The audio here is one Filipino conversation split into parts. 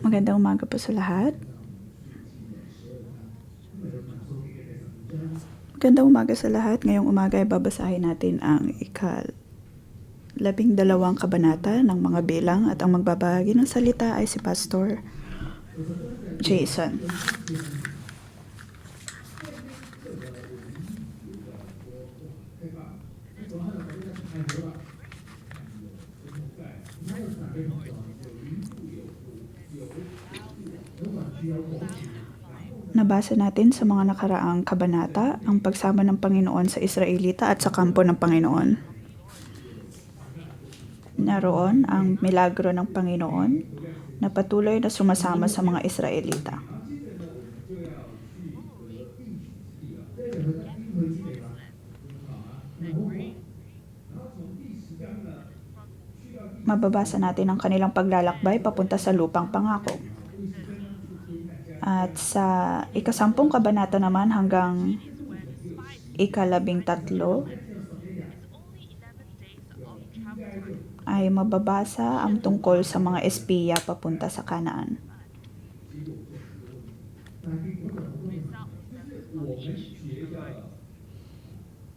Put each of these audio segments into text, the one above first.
Magandang umaga po sa lahat. Magandang umaga sa lahat. Ngayong umaga ay babasahin natin ang ika-12 kabanata ng mga bilang at ang magbabahagi ng salita ay si Pastor Jason. Nabasa natin sa mga nakaraang kabanata ang pagsama ng Panginoon sa Israelita at sa kampo ng Panginoon. Naroon ang milagro ng Panginoon na patuloy na sumasama sa mga Israelita. Mababasa natin ang kanilang paglalakbay papunta sa lupang pangako. At sa ika-10 kabanata naman hanggang ika-13 ay mababasa ang tungkol sa mga espiya papunta sa Kanaan.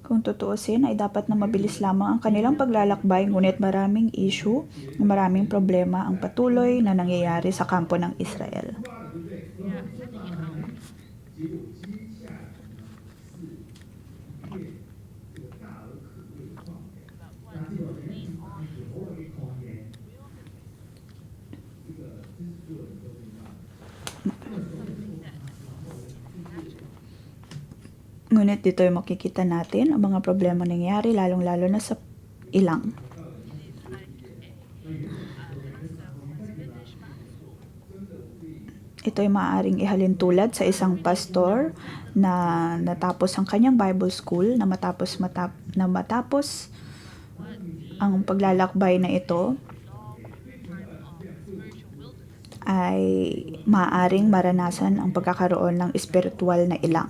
Kung tutuusin ay dapat na mabilis lamang ang kanilang paglalakbay, ngunit maraming issue, maraming problema ang patuloy na nangyayari sa kampo ng Israel. Ngunit dito ay makikita natin ang mga problema nangyayari, lalong-lalo na sa ilang. Ito ay maaaring ihalin tulad sa isang pastor na natapos ang kanyang Bible school, na matapos ang paglalakbay na ito ay maaaring maranasan ang pagkakaroon ng espiritual na ilang.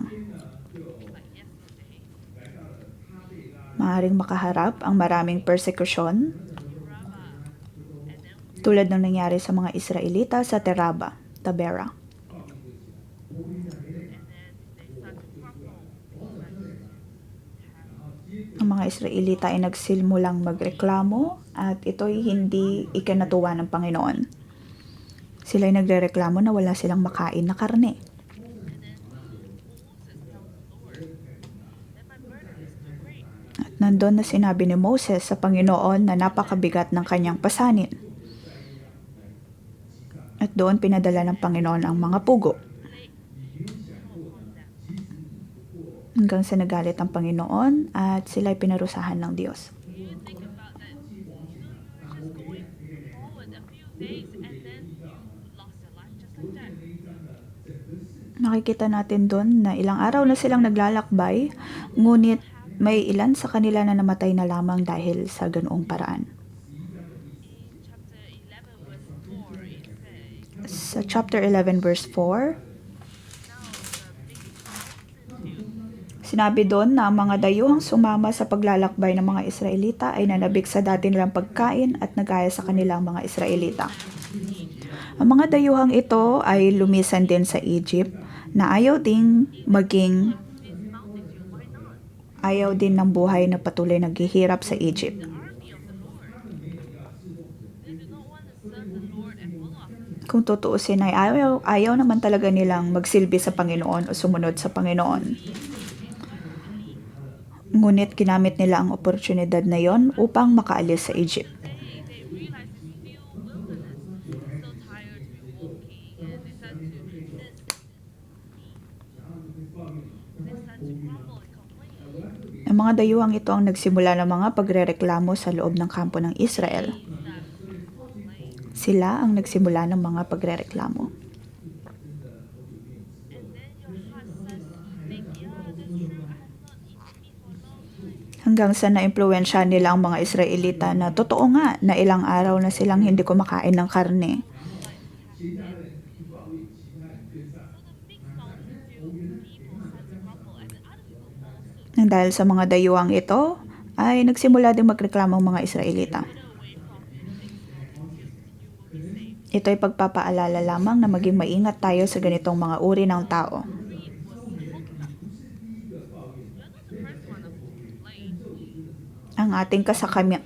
Maaaring makaharap ang maraming persecution tulad ng nangyari sa mga Israelita sa Tabera. Ang mga Israelita ay nagsimulang magreklamo at ito'y hindi ikinatuwa ng Panginoon. Sila ay nagrereklamo na wala silang makain na karne. At nandun na sinabi ni Moses sa Panginoon na napakabigat ng kanyang pasanin. At doon pinadala ng Panginoon ang mga pugo. Hanggang sa nagalit ang Panginoon at sila ay pinarusahan ng Diyos. Nakikita natin doon na ilang araw na silang naglalakbay, ngunit may ilan sa kanila na namatay na lamang dahil sa ganoong paraan. Sa chapter 11 verse 4, sinabi doon na ang mga dayuhang sumama sa paglalakbay ng mga Israelita ay nanabik sa dati nilang pagkain at nagaya sa kanilang mga Israelita. Ang mga dayuhang ito ay lumisan din sa Egypt na ayaw din ng buhay na patuloy naghihirap sa Egypt. Kung tutuusin ay ayaw naman talaga nilang magsilbi sa Panginoon o sumunod sa Panginoon. Ngunit ginamit nila ang oportunidad na yon upang makaalis sa Egypt. Ang mga dayuhang ito ang nagsimula ng mga pagrereklamo sa loob ng kampo ng Israel. Sila ang nagsimula ng mga pagrereklamo. Hanggang sa naimpluwensya nila ang mga Israelita na totoo nga na ilang araw na silang hindi kumakain ng karne. Dahil sa mga dayuhang ito, ay nagsimula din magreklamo ang mga Israelita. Ito ay pagpapaalala lamang na maging maingat tayo sa ganitong mga uri ng tao. Ang ating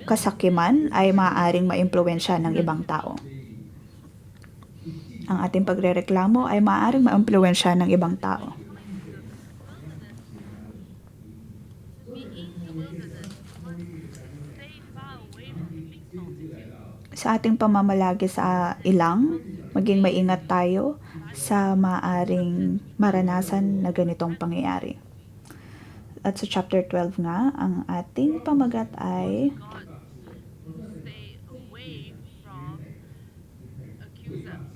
kasakiman ay maaaring maimpluwensya ng ibang tao. Ang ating pagrereklamo ay maaaring maimpluwensya ng ibang tao. Sa ating pamamalagi sa ilang, maging maingat tayo sa maaaring maranasan na ganitong pangyayari. At sa chapter 12 nga, ang ating pamagat ay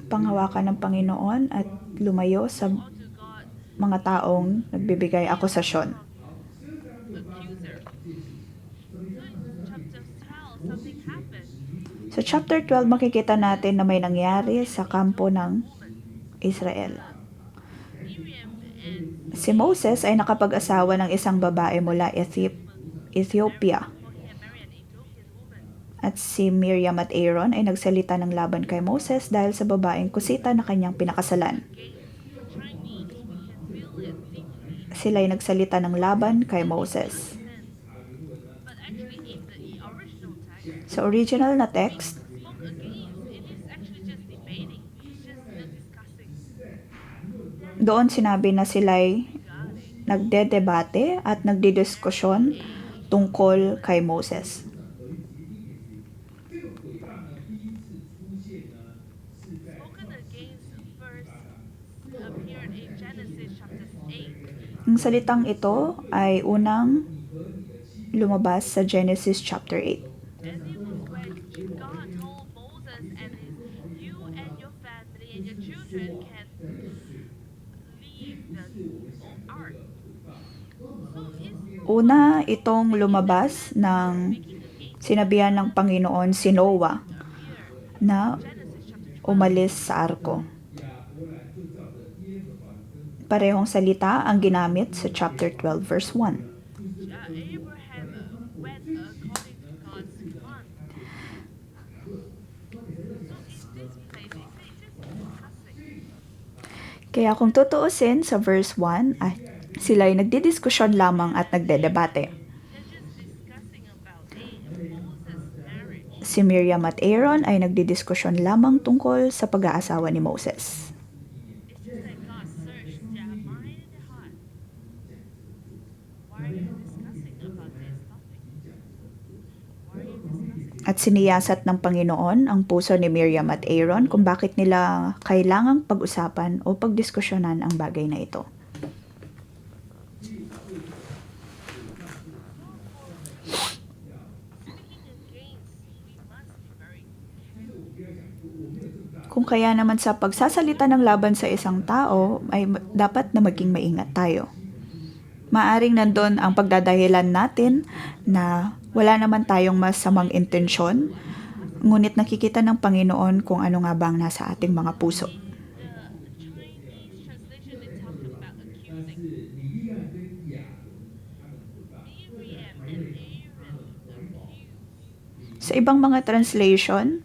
panghawakan ng Panginoon at lumayo sa mga taong nagbibigay akusasyon. Sa chapter 12, makikita natin na may nangyari sa kampo ng Israel. Si Moses ay nakapag-asawa ng isang babae mula Ethiopia. At si Miriam at Aaron ay nagsalita ng laban kay Moses dahil sa babaeng kusita na kanyang pinakasalan. Sila ay nagsalita ng laban kay Moses. Sa original na text, doon sinabi na sila'y nagdedebate at nagdidiskusyon tungkol kay Moses. Ang salitang ito ay unang lumabas sa Genesis chapter 8. Una itong lumabas ng sinabihan ng Panginoon si Noah na umalis sa arko. Parehong salita ang ginamit sa chapter 12 verse 1. Kaya kung tutuusin sa verse 1, sila ay nagdidiskusyon lamang at nagdedebate. Si Miriam at Aaron ay nagdidiskusyon lamang tungkol sa pag-aasawa ni Moses. At siniyasat ng Panginoon ang puso ni Miriam at Aaron kung bakit nila kailangang pag-usapan o pagdiskusyonan ang bagay na ito. Kung kaya naman sa pagsasalita ng laban sa isang tao, ay dapat na maging maingat tayo. Maaring nandun ang pagdadahilan natin na wala naman tayong masamang intensyon, ngunit nakikita ng Panginoon kung ano nga bang nasa ating mga puso. Sa ibang mga translation,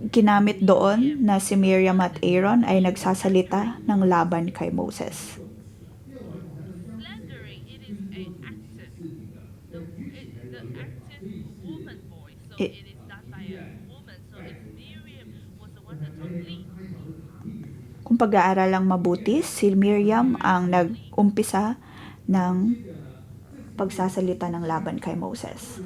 ginamit doon na si Miriam at Aaron ay nagsasalita ng laban kay Moses. Kung pag-aaralang mabuti, si Miriam ang nag-umpisa ng pagsasalita ng laban kay Moses.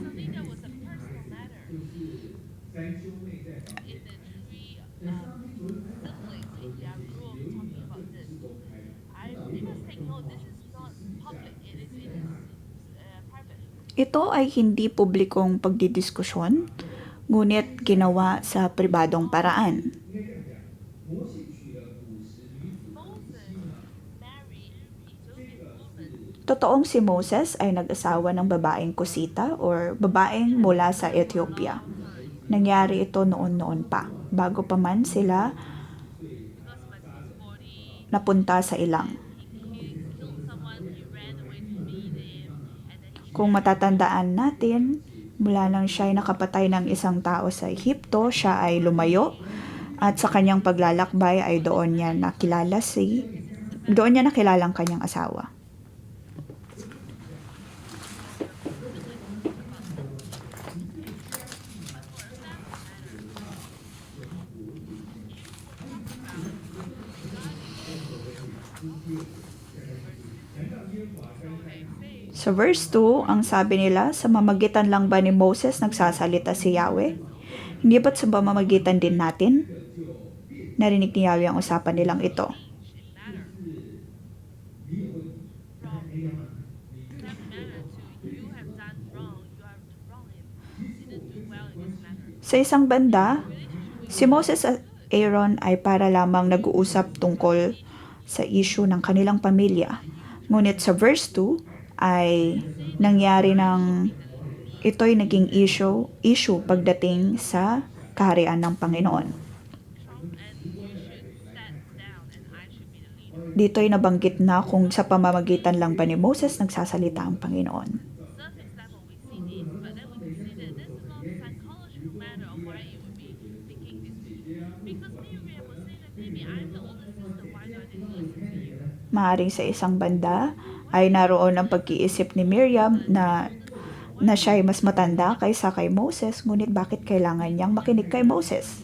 Ito ay hindi publikong pagdidiskusyon, ngunit ginawa sa pribadong paraan. Totoong si Moses ay nag-asawa ng babaeng Kusita or babaeng mula sa Ethiopia. Nangyari ito noon-noon pa, bago pa man sila napunta sa ilang. Kung matatandaan natin, mula nang siya ay nakapatay ng isang tao sa Ehipto, siya ay lumayo At sa kanyang paglalakbay ay doon niya nakilala ang kanyang asawa. Sa verse 2, ang sabi nila, sa mamagitan lang ba ni Moses nagsasalita si Yahweh? Hindi ba't sa pamamagitan din natin? Narinig ni Yahweh ang usapan nilang ito. Sa isang banda, si Moses at Aaron ay para lamang nag-uusap tungkol sa issue ng kanilang pamilya. Ngunit sa verse 2 ay nangyari ng ito'y naging issue pagdating sa kaharian ng Panginoon. Dito'y nabanggit na kung sa pamamagitan lang ba ni Moses nagsasalita ang Panginoon. Maaring sa isang banda ay naroon ang pag-iisip ni Miriam na siya ay mas matanda kaysa kay Moses, ngunit bakit kailangan niyang makinig kay Moses?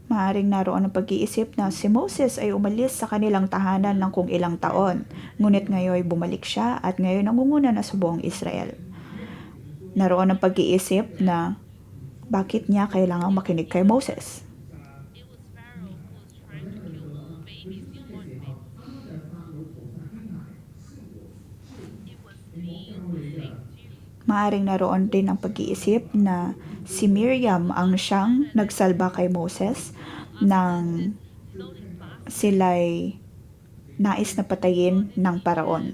Maaring naroon ang pag-iisip na si Moses ay umalis sa kanilang tahanan ng kung ilang taon, ngunit ngayon bumalik siya at ngayon nangunguna na sa buong Israel. Naroon ang pag-iisip na bakit niya kailangang makinig kay Moses? Maaring naroon din ang pag-iisip na si Miriam ang siyang nagsalba kay Moses nang sila'y nais na patayin ng paraon.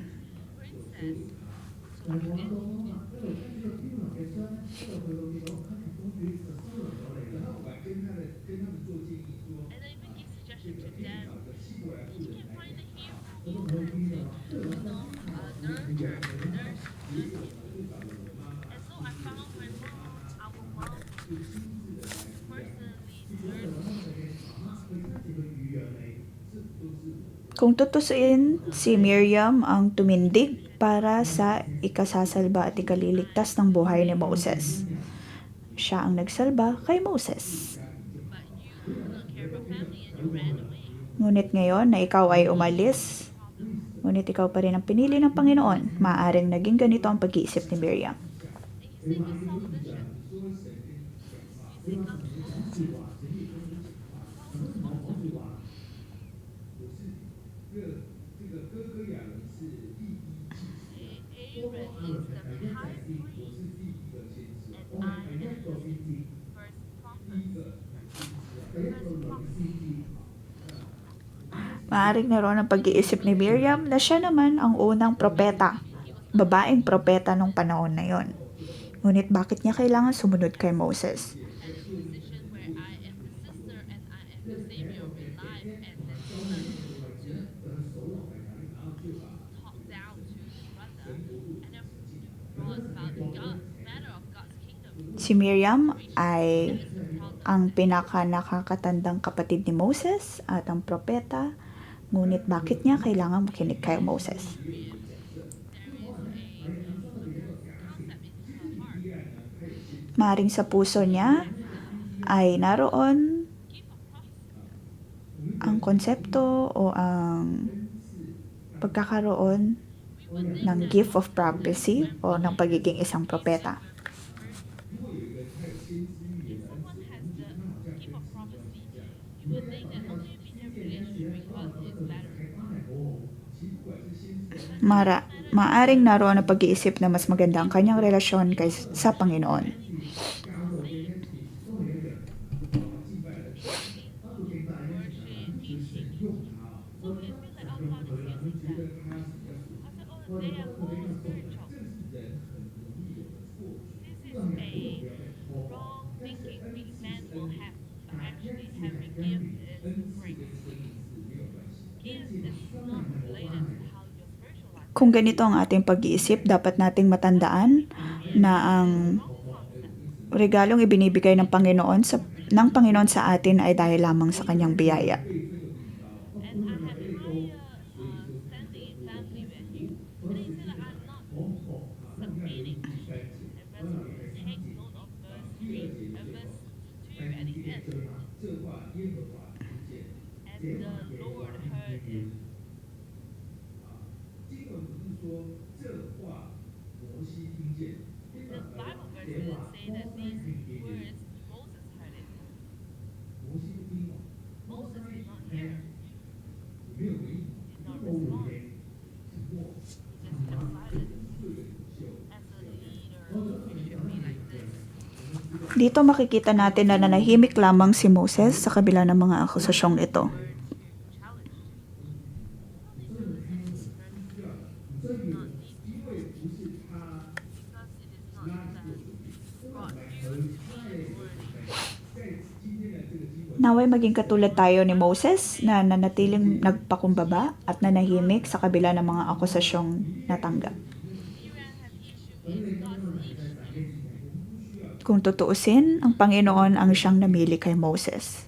Kung tutusin, si Miriam ang tumindig para sa ikasasalba at ikaliligtas ng buhay ni Moses. Siya ang nagsalba kay Moses. Ngunit ngayon na ikaw ay umalis, ngunit ikaw pa rin ang pinili ng Panginoon, maaaring naging ganito ang pag-iisip ni Miriam. Maaaring naroon ang pag-iisip ni Miriam na siya naman ang unang propeta, babaeng propeta nung panahon na yon. Ngunit bakit niya kailangan sumunod kay Moses? Si Miriam ay ang pinaka nakakatandang kapatid ni Moses at ang propeta, ngunit bakit niya kailangang makinig kay Moses? Maring sa puso niya ay naroon ang konsepto o ang pagkakaroon ng gift of prophecy o ng pagiging isang propeta. Maaring naroon ang pag-iisip na mas maganda ang kanyang relasyon sa Panginoon. Kung ganito ang ating pag-iisip, dapat nating matandaan na ang regalong ibinibigay ng Panginoon sa atin ay dahil lamang sa kanyang biyaya. Dito makikita natin na nanahimik lamang si Moses sa kabila ng mga akusasyong ito. Naway maging katulad tayo ni Moses na nanatiling nagpakumbaba at nanahimik sa kabila ng mga akusasyong natanggap. Kung tutuusin, ang Panginoon ang siyang namili kay Moses.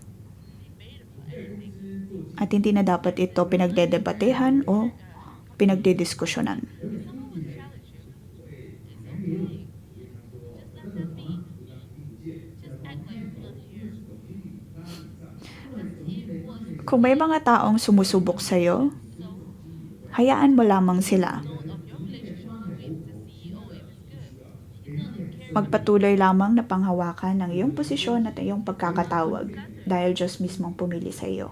At hindi na dapat ito pinagdedebatehan o pinagdidiskusyonan. Kung may mga taong sumusubok sa iyo, hayaan mo lamang sila. Magpatuloy lamang na panghawakan ng iyong posisyon at iyong pagkakatawag dahil Diyos mismo ang pumili sa iyo.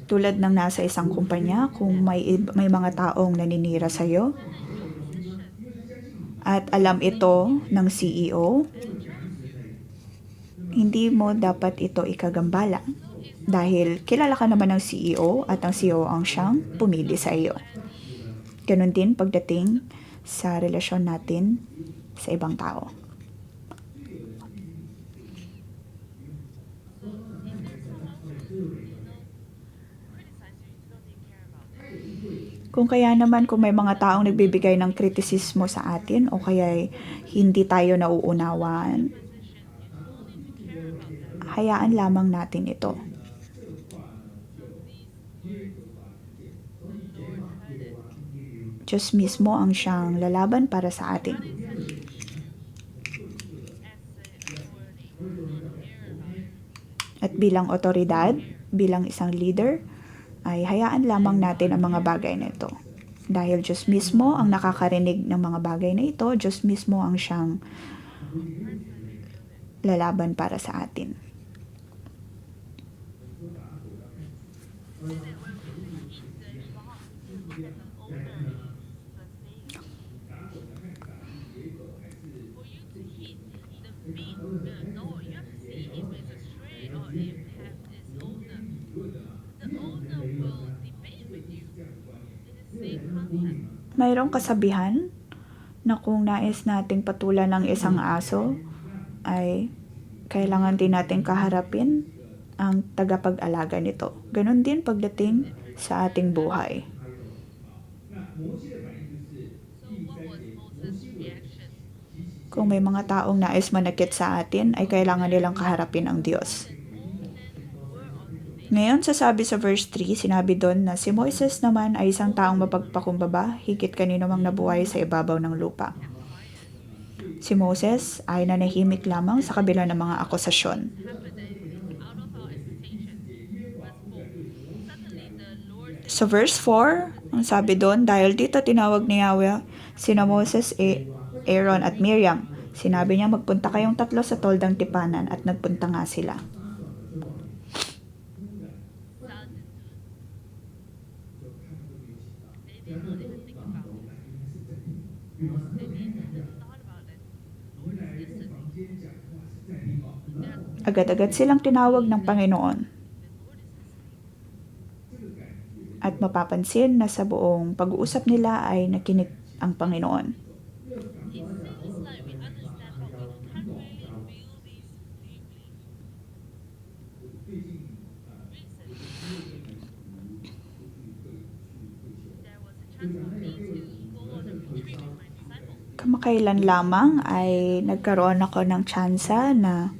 Tulad ng nasa isang kumpanya, kung may mga taong naninira sa iyo at alam ito ng CEO, hindi mo dapat ito ikagambala dahil kilala ka naman ng CEO at ang CEO ang siyang pumili sa iyo. Ganon din pagdating sa relasyon natin sa ibang tao. Kung may mga taong nagbibigay ng kritisismo sa atin o kaya hindi tayo nauunawaan, hayaan lamang natin ito. Diyos mismo ang siyang lalaban para sa atin. At bilang otoridad, bilang isang leader, ay hayaan lamang natin ang mga bagay na ito. Dahil Diyos mismo ang nakakarinig ng mga bagay na ito, Diyos mismo ang siyang lalaban para sa atin. Mayroong kasabihan na kung nais nating patulan ng isang aso, ay kailangan din natin kaharapin ang tagapag-alaga nito. Ganon din pagdating sa ating buhay. Kung may mga taong nais manakit sa atin, ay kailangan nilang kaharapin ang Diyos. Ngayon, sasabi sa verse 3, sinabi doon na si Moises naman ay isang taong mapagpakumbaba, higit kanino mang nabuhay sa ibabaw ng lupa. Si Moses ay nanahimik lamang sa kabila ng mga akusasyon. Sa verse 4, ang sabi doon, dahil dito tinawag ni Yahweh sina Moses, Aaron at Miriam. Sinabi niya, magpunta kayong tatlo sa toldang tipanan, at nagpunta nga sila. Agad-agad silang tinawag ng Panginoon. At mapapansin na sa buong pag-uusap nila ay nakinig ang Panginoon. Kamakailan lamang ay nagkaroon ako ng tsansa na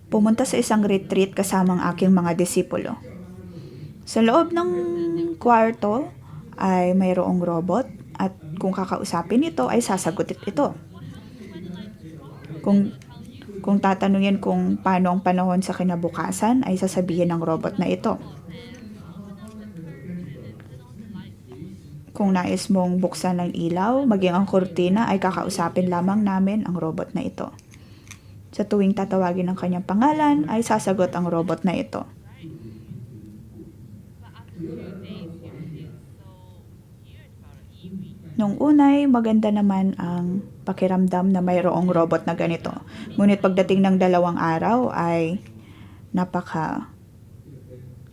pumunta sa isang retreat kasama ang aking mga disipulo. Sa loob ng kwarto ay mayroong robot at kung kakausapin ito ay sasagot ito. Kung tatanungin kung paano ang panahon sa kinabukasan ay sasabihin ng robot na ito. Kung nais mong buksan ng ilaw, maging ang kurtina ay kakausapin lamang namin ang robot na ito. Sa tuwing tatawagin ang kanyang pangalan ay sasagot ang robot na ito. Nung unay, maganda naman ang pakiramdam na mayroong robot na ganito. Ngunit pagdating ng 2 araw ay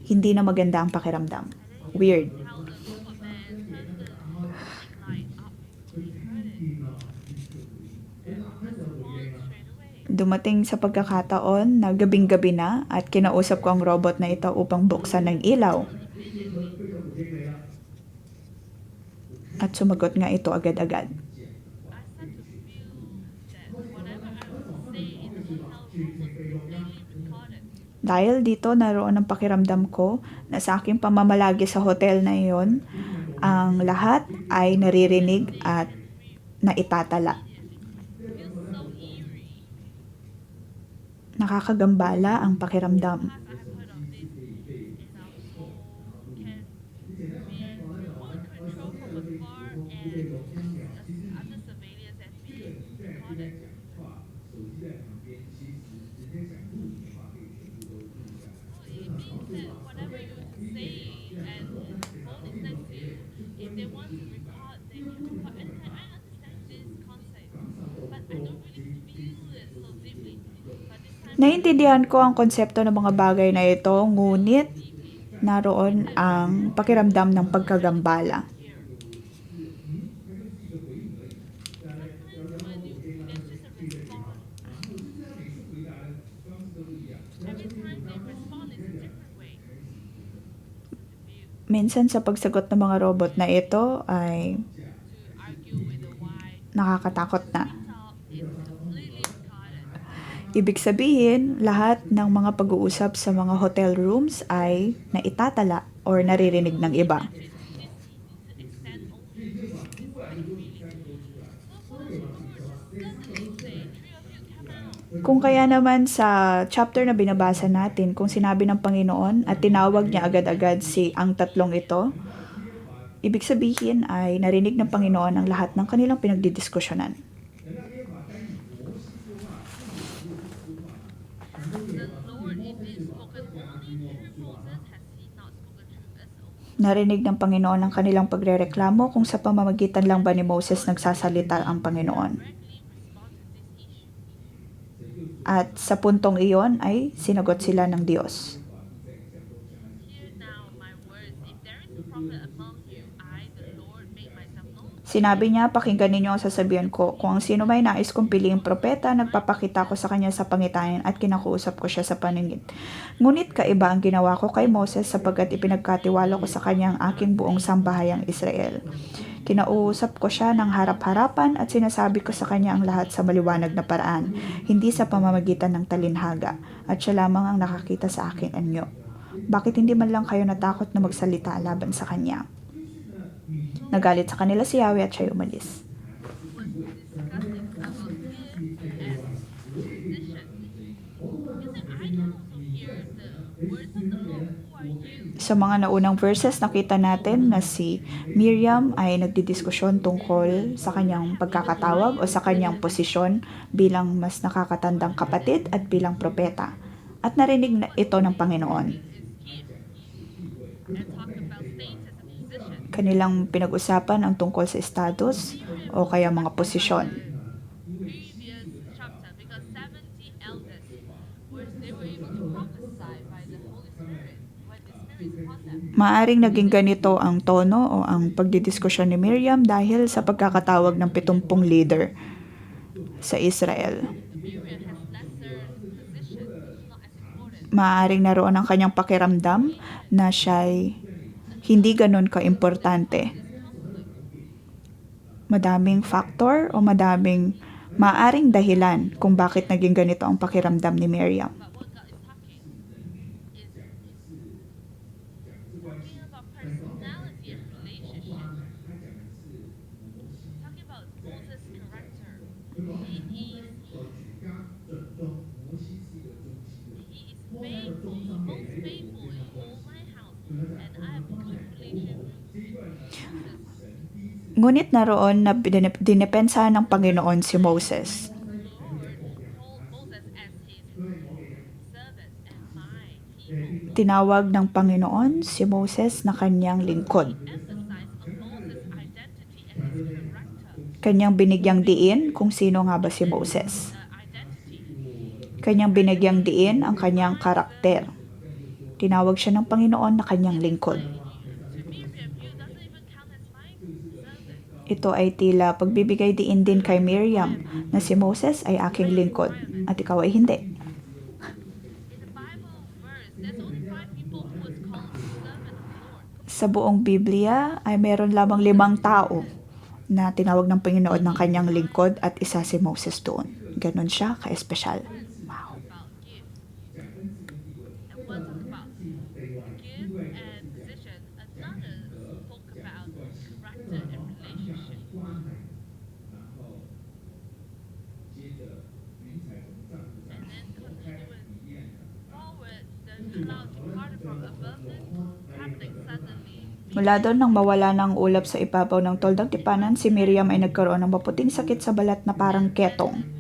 hindi na maganda ang pakiramdam. Weird. Dumating sa pagkakataon na gabing-gabi na at kinausap ko ang robot na ito upang buksan ng ilaw. At sumagot nga ito agad-agad. Dahil dito naroon ang pakiramdam ko na sa aking pamamalagi sa hotel na iyon, ang lahat ay naririnig at naitatala. Nakakagambala ang pakiramdam. Naintindihan ko ang konsepto ng mga bagay na ito, ngunit naroon ang pakiramdam ng pagkagambala. Minsan sa pagsagot ng mga robot na ito ay nakakatakot na. Ibig sabihin, lahat ng mga pag-uusap sa mga hotel rooms ay naitatala or naririnig ng iba. Kung kaya naman sa chapter na binabasa natin, kung sinabi ng Panginoon at tinawag niya agad-agad ang tatlong ito, ibig sabihin ay narinig ng Panginoon ang lahat ng kanilang pinagdidiskusyonan. Narinig ng Panginoon ang kanilang pagrereklamo kung sa pamamagitan lang ba ni Moses nagsasalita ang Panginoon. At sa puntong iyon ay sinagot sila ng Diyos. Sinabi niya, pakinggan ninyo ang sasabihin ko. Kung ang sino may nais kong piliing propeta, nagpapakita ko sa kanya sa pangitain at kinakuusap ko siya sa paningin. Ngunit kaiba ang ginawa ko kay Moses sapagkat ipinagkatiwala ko sa kanya ang aking buong sambahayang Israel. Kinausap ko siya ng harap-harapan at sinasabi ko sa kanya ang lahat sa maliwanag na paraan, hindi sa pamamagitan ng talinhaga, at siya lamang ang nakakita sa aking anyo. Bakit hindi man lang kayo natakot na magsalita laban sa kanya? Nagalit sa kanila si Yahweh at siya'y umalis. Sa mga naunang verses, nakita natin na si Miriam ay nagdidiskusyon tungkol sa kanyang pagkakatawag o sa kanyang posisyon bilang mas nakakatandang kapatid at bilang propeta. At narinig na ito ng Panginoon. Kanilang pinag-usapan ang tungkol sa status o kaya mga posisyon. Maaring naging ganito ang tono o ang pagdidiskusyon ni Miriam dahil sa pagkakatawag ng 70 leader sa Israel. Maaring naroon ang kanyang pakiramdam na siya'y hindi ganon ka-importante. Madaming factor o madaming maaring dahilan kung bakit naging ganito ang pakiramdam ni Miriam. But what God is talking is talking about personality and relationship. Talking about Moses' character. He is faithful, most faithful in all my house, and I have good relation with Moses. Ngunit naroon na dinepensahan ng Panginoon si Moses. The Lord called Moses as his servant and my people. Tinawag ng Panginoon si Moses na kanyang lingkod. Emphasize on Moses' identity and his character. Kanyang binigyang diin kung sino nga ba si Moses. Identity. Kanyang binigyang diin ang kanyang karakter. Tinawag siya ng Panginoon na kanyang lingkod. To Miriam, you doesn't even count as my servant. Ito ay tila pagbibigay diin din kay Miriam na si Moses ay aking lingkod at ikaw ay hindi. In the Bible verse, there's only 5 people who was called servant of the Lord. Sa buong Biblia ay meron lamang 5 tao na tinawag ng Panginoon ng kanyang lingkod at isa si Moses doon. Ganon siya ka-espesyal. Wow. About gift. And one talk about gift and position. Another spoke about character and relationship. And then continuing forward, the cloud departed from above them, happening suddenly. Mula doon nang mawala ng ulap sa ibabaw ng toldang tipanan, si Miriam ay nagkaroon ng maputing sakit sa balat na parang ketong. Suddenly.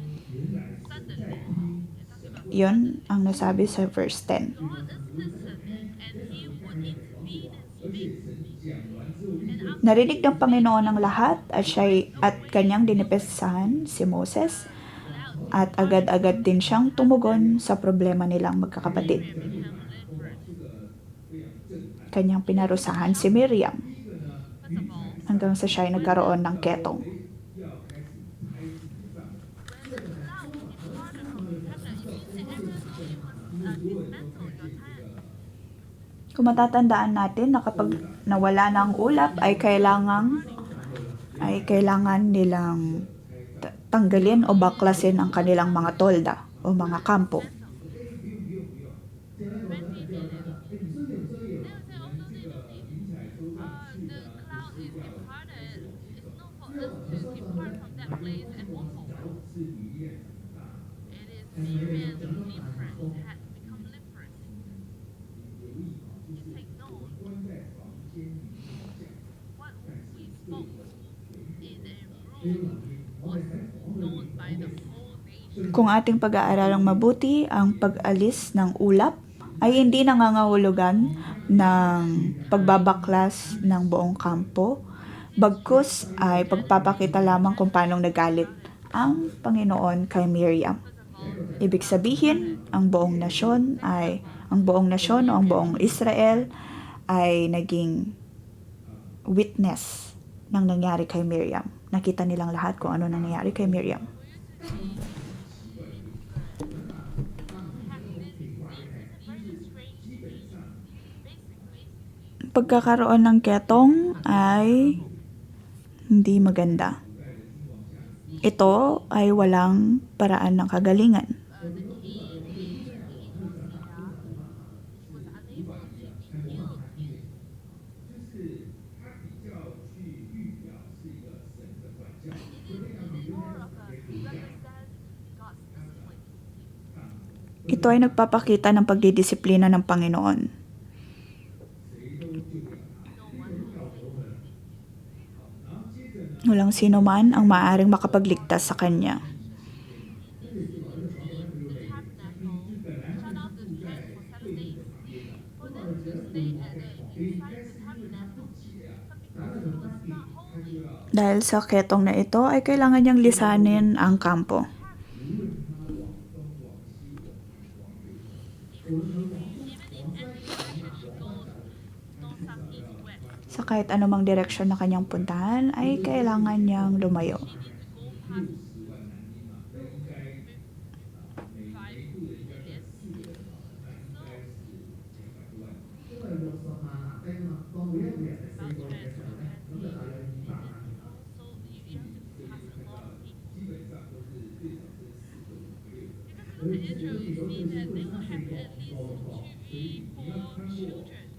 You're talking about Yon ang nasabi sa verse 10. God is listening and he would intervene and speak. And after Narinig ng Panginoon ang lahat at kanyang dinipesahan si Moses at agad-agad din siyang tumugon sa problema nilang magkakapatid. become deliverance. Kanyang pinarusahan si Miriam First of all, hanggang sa siya ay nagkaroon ng ketong. when the cloud departed from heaven, it means that everything was dismantled in God's hand. Kung matatandaan natin na kapag nawala ng ulap ay kailangan nilang tanggalin o baklasin ang kanilang mga tolda o mga kampo. When he did it, they would say, oh, no need, no need. The cloud is departed. It's not for us to depart from that place and walk forward. It is Miriam's leprous had become leprous. You take note. What we spoke in a room was known by the whole nation. Kung ating pag-aaralang mabuti, ang pag-alis ng ulap ay hindi nangangahulugan ng pagbabaklas ng buong kampo, bagkus ay pagpapakita lamang kung paano nagalit ang Panginoon kay Miriam. Ibig sabihin, ang buong nasyon o ang buong Israel ay naging witness ng nangyari kay Miriam. Nakita nilang lahat kung ano nangyari kay Miriam. Pagkakaroon ng ketong ay hindi maganda. Ito ay walang paraan ng kagalingan. Ito ay nagpapakita ng pagdidisiplina ng Panginoon. Walang sino man ang maaaring makapagligtas sa Kanya. Dahil sa ketong na ito ay kailangan niyang lisanin ang kampo. Sa kahit anumang direksyon na kanyang puntahan ay kailangan niyang lumayo.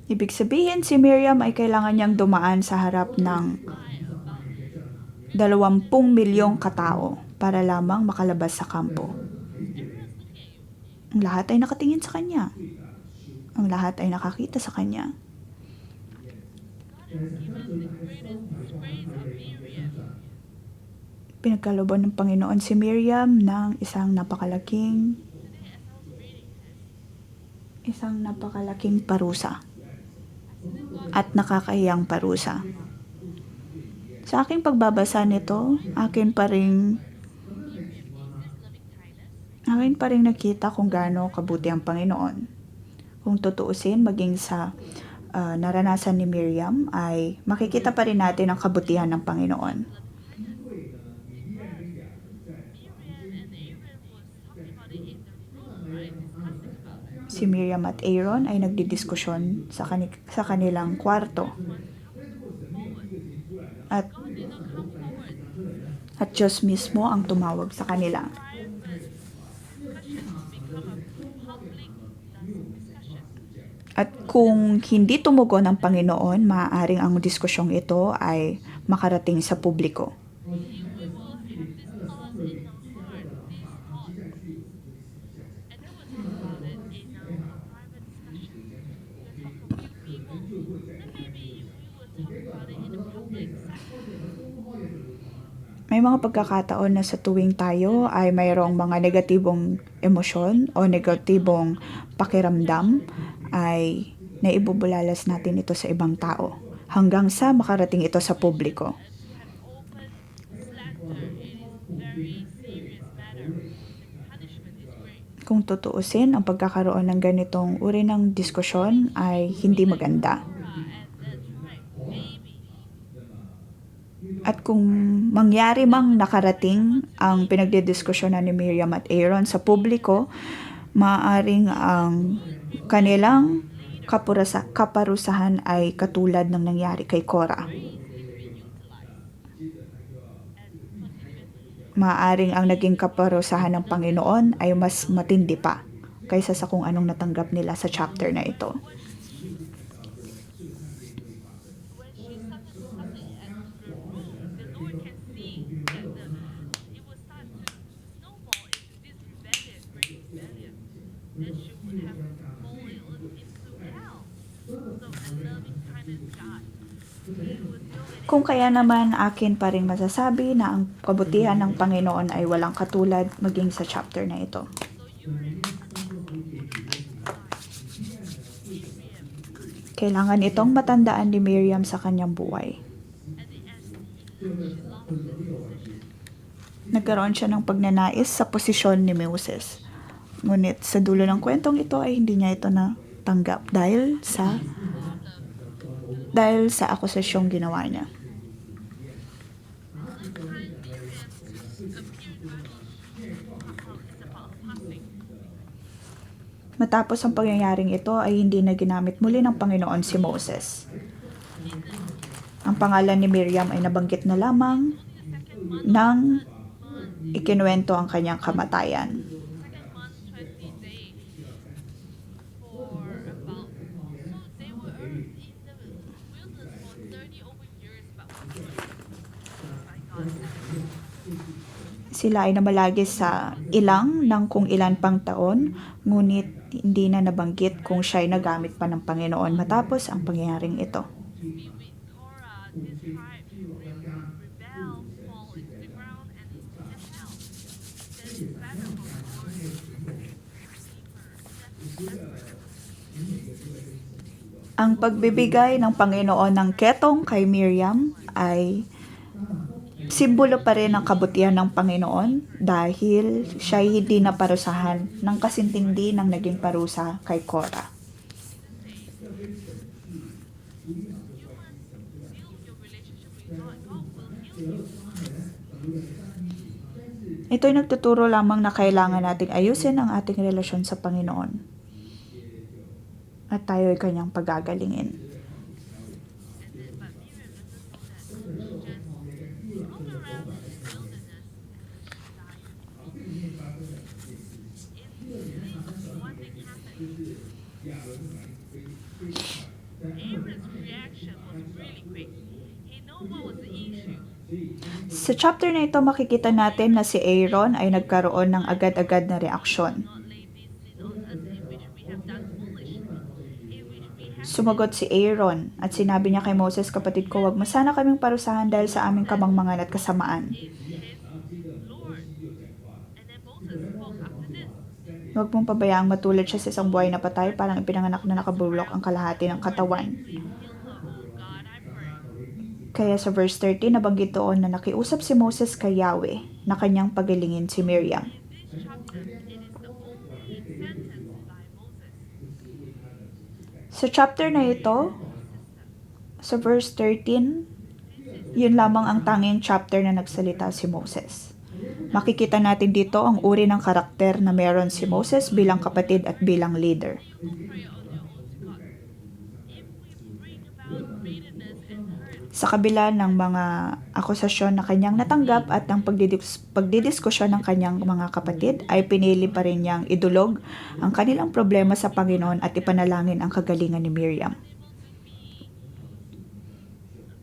Ibig sabihin, si Miriam ay kailangan niyang dumaan sa harap ng 20 milyong katao para lamang makalabas sa kampo. Ang lahat ay nakatingin sa kanya. Ang lahat ay nakakita sa kanya. Pinagkalooban ng Panginoon si Miriam ng isang napakalaking parusa at nakakahiyang parusa. Sa aking pagbabasa nito, akin pa rin nakita kung gaano kabuti ang Panginoon. Kung tutuusin, maging sa naranasan ni Miriam, ay makikita pa rin natin ang kabutihan ng Panginoon. Si Miriam at Aaron ay nagdidiskusyon sa kanilang kwarto. At Diyos mismo ang tumawag sa kanila. At kung hindi tumugon ang Panginoon, maaaring ang diskusyong ito ay makarating sa publiko. May mga pagkakataon na sa tuwing tayo ay mayroong mga negatibong emosyon o negatibong pakiramdam, ay naibubulalas natin ito sa ibang tao hanggang sa makarating ito sa publiko. Kung tutuusin, ang pagkakaroon ng ganitong uri ng diskusyon ay hindi maganda. At kung mangyari mang nakarating ang pinagdidiskusyonan ni Miriam at Aaron sa publiko, maaaring ang kanilang kaparusahan ay katulad ng nangyari kay Korah. Maaaring ang naging kaparusahan ng Panginoon ay mas matindi pa kaysa sa kung anong natanggap nila sa chapter na ito. Kung kaya naman akin pa rin masasabi na ang kabutihan ng Panginoon ay walang katulad maging sa chapter na ito. Kailangan itong matandaan ni Miriam sa kanyang buhay. Nagkaroon siya ng pagnanais sa posisyon ni Moses. Ngunit sa dulo ng kwentong ito ay hindi niya ito natanggap dahil sa akusasyong ginawa niya. Matapos ang pangyayaring ito ay hindi na ginamit muli ng Panginoon si Moses. Ang pangalan ni Miriam ay nabanggit na lamang nang ikinuwento ang kanyang kamatayan. Sila ay namalagi sa ilang ng kung ilan pang taon, ngunit hindi na nabanggit kung siya ay nagamit pa ng Panginoon matapos ang pangyayaring ito. Ang pagbibigay ng Panginoon ng ketong kay Miriam ay simbolo pa rin ng kabutihan ng Panginoon dahil siya ay hindi naparusahan ng kasintindi ng naging parusa kay Korah. Ito'y nagtuturo lamang na kailangan nating ayusin ang ating relasyon sa Panginoon at tayo ay kanyang pagagalingin. Aaron's reaction was really quick. He knew what was the issue. Sa chapter na ito, makikita natin na si Aaron ay nagkaroon ng agad-agad na reaksyon. Not lay this sin on us in which we have done foolishly, in which we have Sumagot si Aaron at sinabi niya kay Moses, "Kapatid ko, wag mo sana kaming parusahan dahil sa aming kamangmangan at kasamaan. is his Lord." And then Moses spoke after this. Huwag mong pabayaang matulad siya sa isang buhay na patay, parang ipinanganak na nakabulok ang kalahati ng katawan." Heal her, oh God, I pray. Kaya sa verse 30, nabanggit doon na nakiusap si Moses kay Yahweh na kanyang pagilingin si Miriam. In this chapter, it is the only sentence by Moses. Sa chapter na ito, sa verse 13, yun lamang ang tanging chapter na nagsalita si Moses. Makikita natin dito ang uri ng karakter na meron si Moses bilang kapatid at bilang leader. You will pray on your own to God. If we bring about bitterness and hurt, Sa kabila ng mga akusasyon na kanyang natanggap at ng pagdidiskusyon ng kanyang mga kapatid, ay pinili pa rin niyang idulog ang kanilang problema sa Panginoon at ipanalangin ang kagalingan ni Miriam.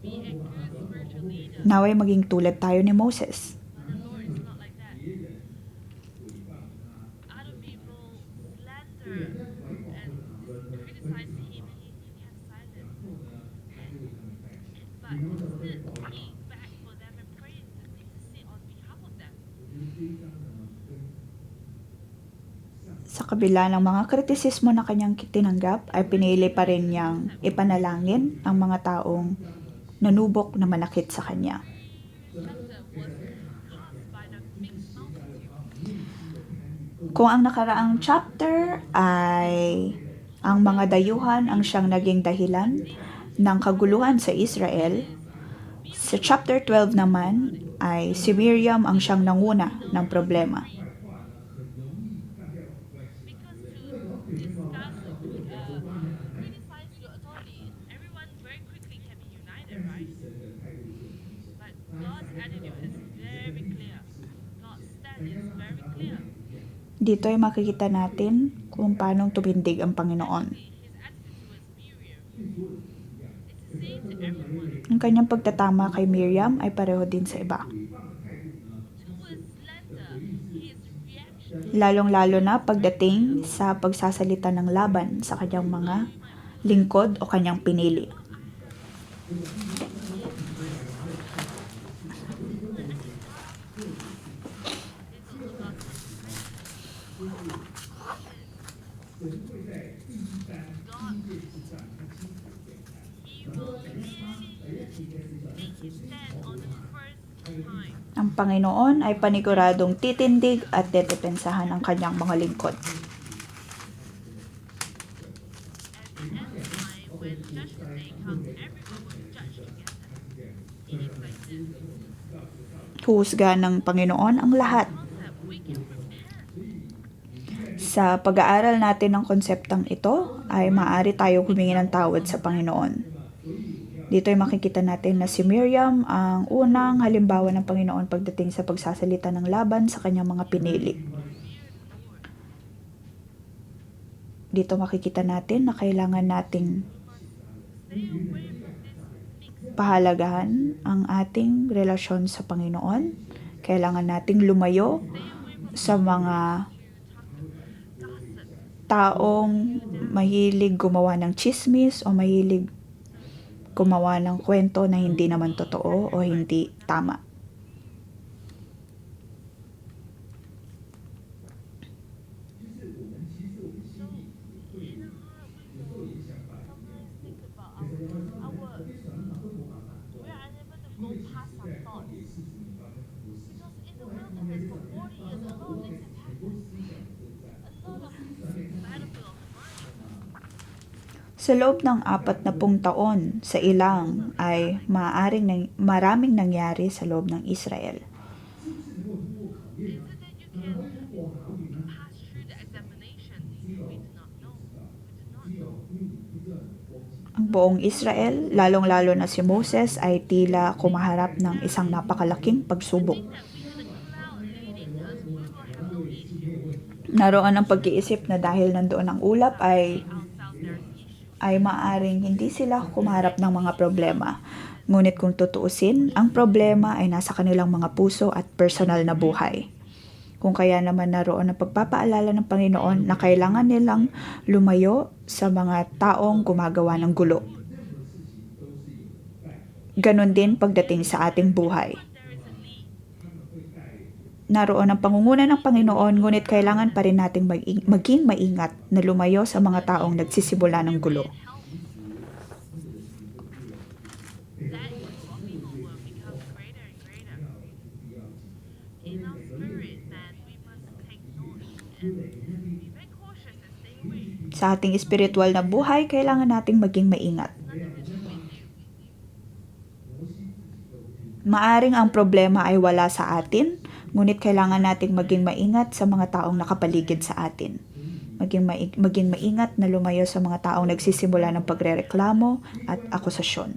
be a good spiritual leader. Naway maging tulad tayo ni Moses. But the Lord is not like that. Other people slander and criticize him. He kept silent. But instead, he begged for them and prayed to intercede on behalf of them. Sa kabila ng mga kritisismo na kanyang tinanggap, ay pinili pa rin niyang ipanalangin ang mga taong nanubok na manakit sa kanya. Chapter was caused by the mixed multitude. Kung ang nakaraang chapter ay ang mga dayuhan ang siyang naging dahilan ng kaguluhan sa Israel, sa chapter 12 naman ay si Miriam ang siyang nanguna ng problema. Because to discuss criticize your authority, everyone very quickly can be united, right? But God's attitude is very clear. God's stand is very clear. Dito ay makikita natin kung paano tumindig ang Panginoon. His attitude towards Miriam. It's the same to everyone. Ang kanyang pagtatama kay Miriam ay pareho din sa iba. Towards slander, his reaction Lalong-lalo na pagdating sa pagsasalita ng laban sa kanyang mga lingkod o kanyang pinili. he will make his stand on the first time. Ang Panginoon ay paniguradong titindig at dedepensahan ang kanyang mga lingkod. At the end time, when judgment day comes, everyone will judge together. It is like this. Huhusga ng Panginoon ang lahat. Concept we can repent. Sa pag-aaral natin ng konseptang ito, ay maaari tayong humingi ng tawad sa Panginoon. Dito ay makikita natin na si Miriam ang unang halimbawa ng Panginoon pagdating sa pagsasalita ng laban sa kanyang mga pinili. Dito makikita natin na kailangan nating Stay away from this mixed pahalagahan ang ating relasyon sa Panginoon. Kailangan nating lumayo sa mga taong mahilig gumawa ng chismis o mahilig gumawa ng kwento na hindi naman totoo o hindi tama. Sa loob ng 40 taon sa ilang ay maraming nangyari sa loob ng Israel. Ang buong Israel, lalong-lalo na si Moses, ay tila kumaharap ng isang napakalaking pagsubok. Naroon ang pag-iisip na dahil nandoon ang ulap ay ay maaring hindi sila kumarap ng mga problema. Ngunit kung tutuusin, ang problema ay nasa kanilang mga puso at personal na buhay. Kung kaya naman naroon ang pagpapaalala ng Panginoon na kailangan nilang lumayo sa mga taong gumagawa ng gulo. Ganon din pagdating sa ating buhay. Naroon ang pangunguna ng Panginoon, ngunit kailangan pa rin nating maging maingat na lumayo sa mga taong nagsisimula ng gulo. That evil of people will become greater and greater. In our spirit, then we must take note and be very cautious and stay away. Sa ating espiritual na buhay, kailangan nating maging maingat. Nothing to do with you. Maaring ang problema ay wala sa atin, ngunit kailangan nating maging maingat sa mga taong nakapaligid sa atin. Maging maingat na lumayo sa mga taong nagsisimula ng pagrereklamo at akusasyon.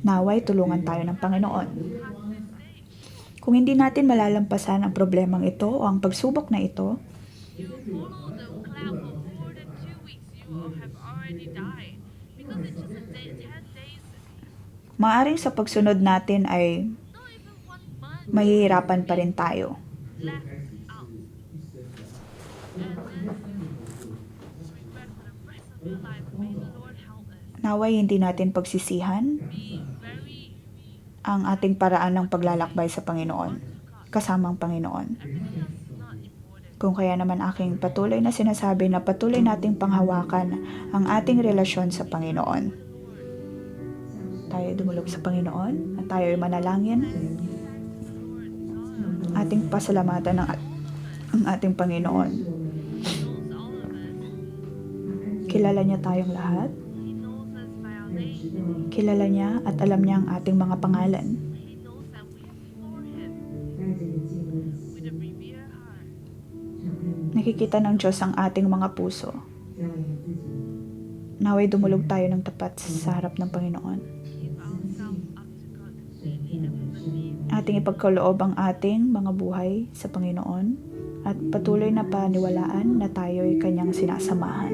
Naway tulungan tayo ng Panginoon. Kung hindi natin malalampasan ang problemang ito o ang pagsubok na ito, You follow the cloud for more than 2 weeks, you will have already died. Because it's just a day, 10 days, maaring sa pagsunod natin ay not even 1 month mahihirapan pa rin tayo. left out. And then regret for the rest of your life. May the Lord help us. Naway hindi natin pagsisihan Be very ang ating paraan ng paglalakbay sa Panginoon, kasamang Panginoon. everything else is not important. Kung kaya naman aking patuloy na sinasabi na patuloy nating panghawakan ang ating relasyon sa Panginoon. Tayo dumulog sa Panginoon at tayo ay manalangin. Ating pasalamatan ang ating Panginoon. He knows all of us. Kilala niya tayong lahat. He knows us by our name. Kilala niya at alam niya ang ating mga pangalan. He knows that we adore Him with a revered heart. Nakikita ng Diyos ang ating mga puso. Naway dumulog tayo ng tapat sa harap ng Panginoon. Give ourselves up to God completely and believe Ating ipagkaloob ang ating mga buhay sa Panginoon at patuloy na paniwalaan na tayo'y Kanyang sinasamahan.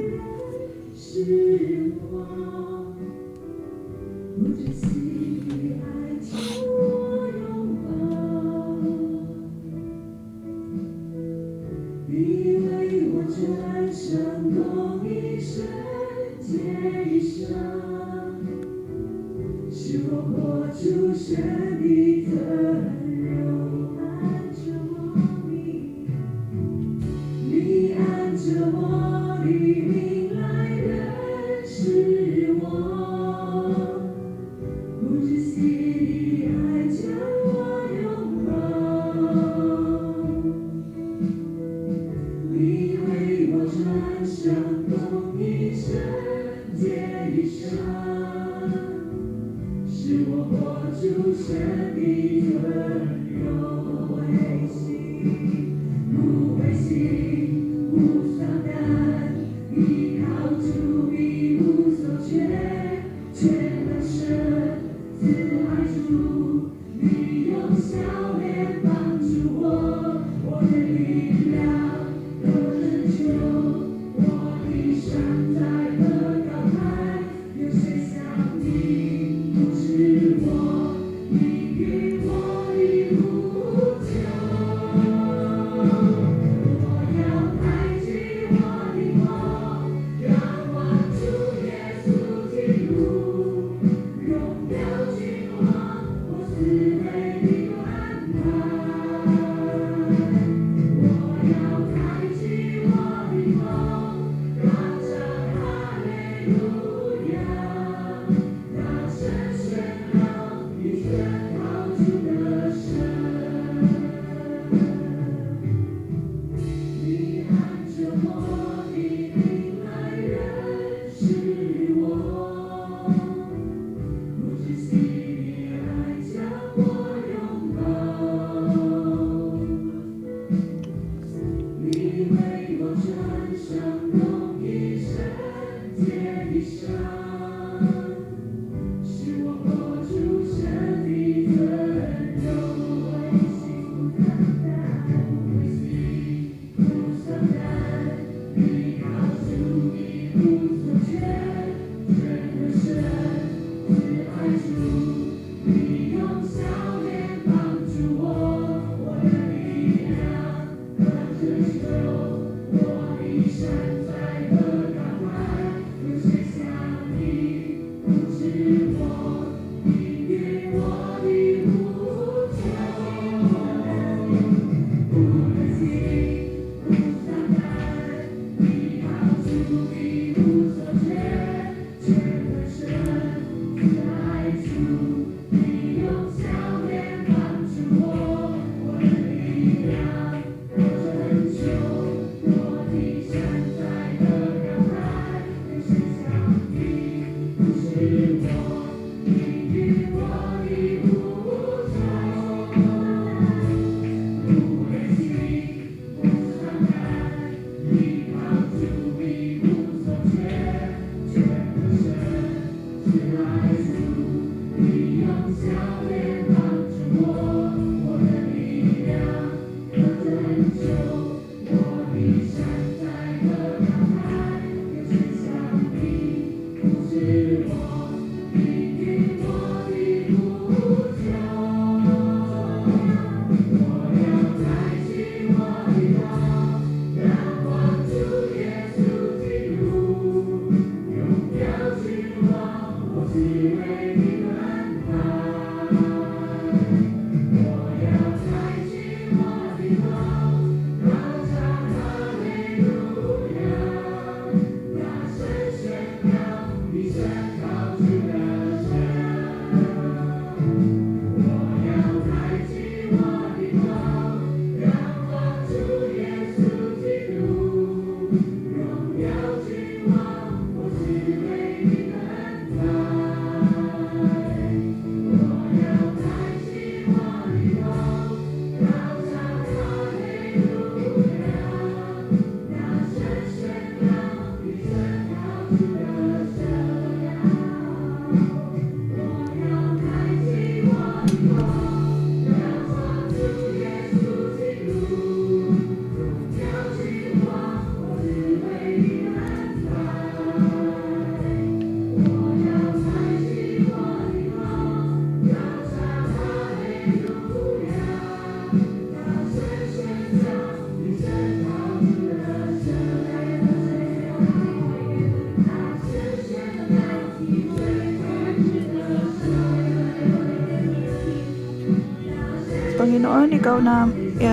Panginoon, Ikaw na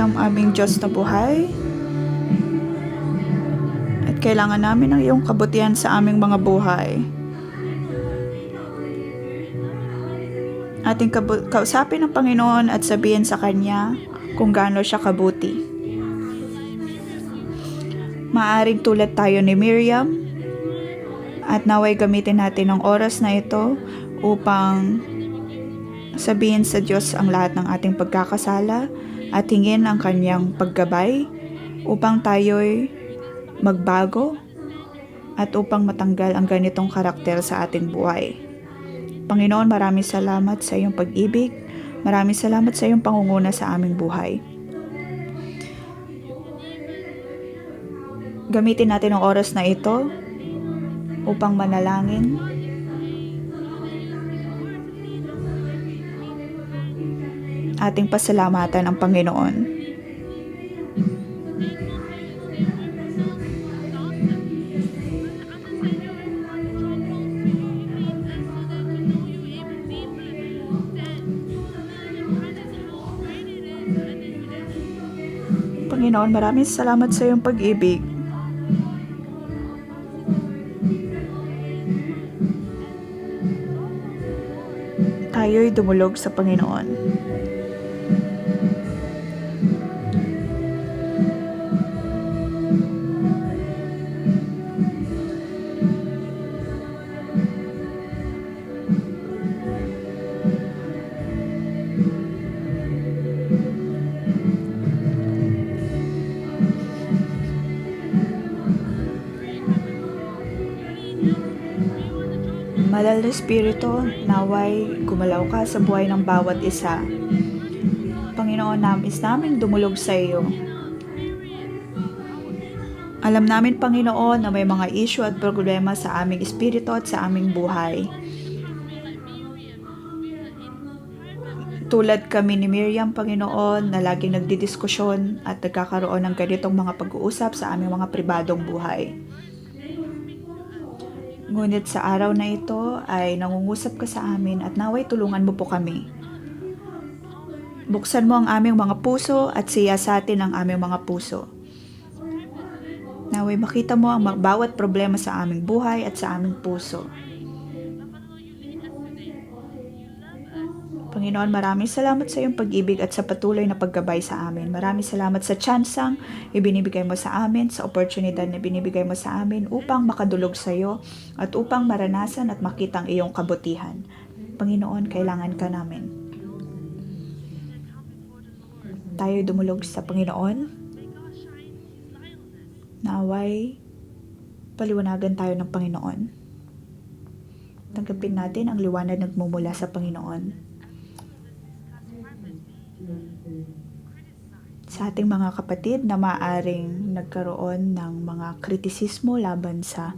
ang aming Diyos na buhay. At kailangan namin ng iyong kabutihan sa aming mga buhay. Ating kausapin ng Panginoon at sabihin sa Kanya kung gaano siya kabuti. Maaring tulad tayo ni Miriam at naway gamitin natin ang oras na ito upang sabihin sa Diyos ang lahat ng ating pagkakasala at hingin ang Kanyang paggabay upang tayo'y magbago at upang matanggal ang ganitong karakter sa ating buhay. Panginoon, maraming salamat sa iyong pag-ibig. Maraming salamat sa iyong pangunguna sa aming buhay. Gamitin natin ang oras na ito upang manalangin. Ating pasalamatan ang Panginoon. Panginoon, maraming salamat sa iyong pag-ibig. Tayo'y dumulog sa Panginoon. Malal na Espiritu, naway gumalaw ka sa buhay ng bawat isa. Panginoon, nais namin dumulog sa iyo. Alam namin, Panginoon, na may mga issue at problema sa aming espiritu at sa aming buhay. Tulad kami ni Miriam, Panginoon, na laging nagdidiskusyon at nagkakaroon ng ganitong mga pag-uusap sa aming mga pribadong buhay. Ngunit sa araw na ito ay nangungusap ka sa amin at naway tulungan mo po kami. Buksan mo ang aming mga puso at siyasatin ang aming mga puso. Naway makita mo ang bawat problema sa aming buhay at sa aming puso. Panginoon, maraming salamat sa iyong pag-ibig at sa patuloy na paggabay sa amin. Maraming salamat sa tsansang ibinibigay mo sa amin, sa oportunidad na ibinibigay mo sa amin upang makadulog sa iyo at upang maranasan at makita ang iyong kabutihan. Panginoon, kailangan ka namin. Tayo dumulog sa Panginoon. Naway paliwanagan tayo ng Panginoon. Tanggapin natin ang liwanag na nagmumula sa Panginoon. Sa ating mga kapatid na maaring nagkaroon ng mga kritisismo laban sa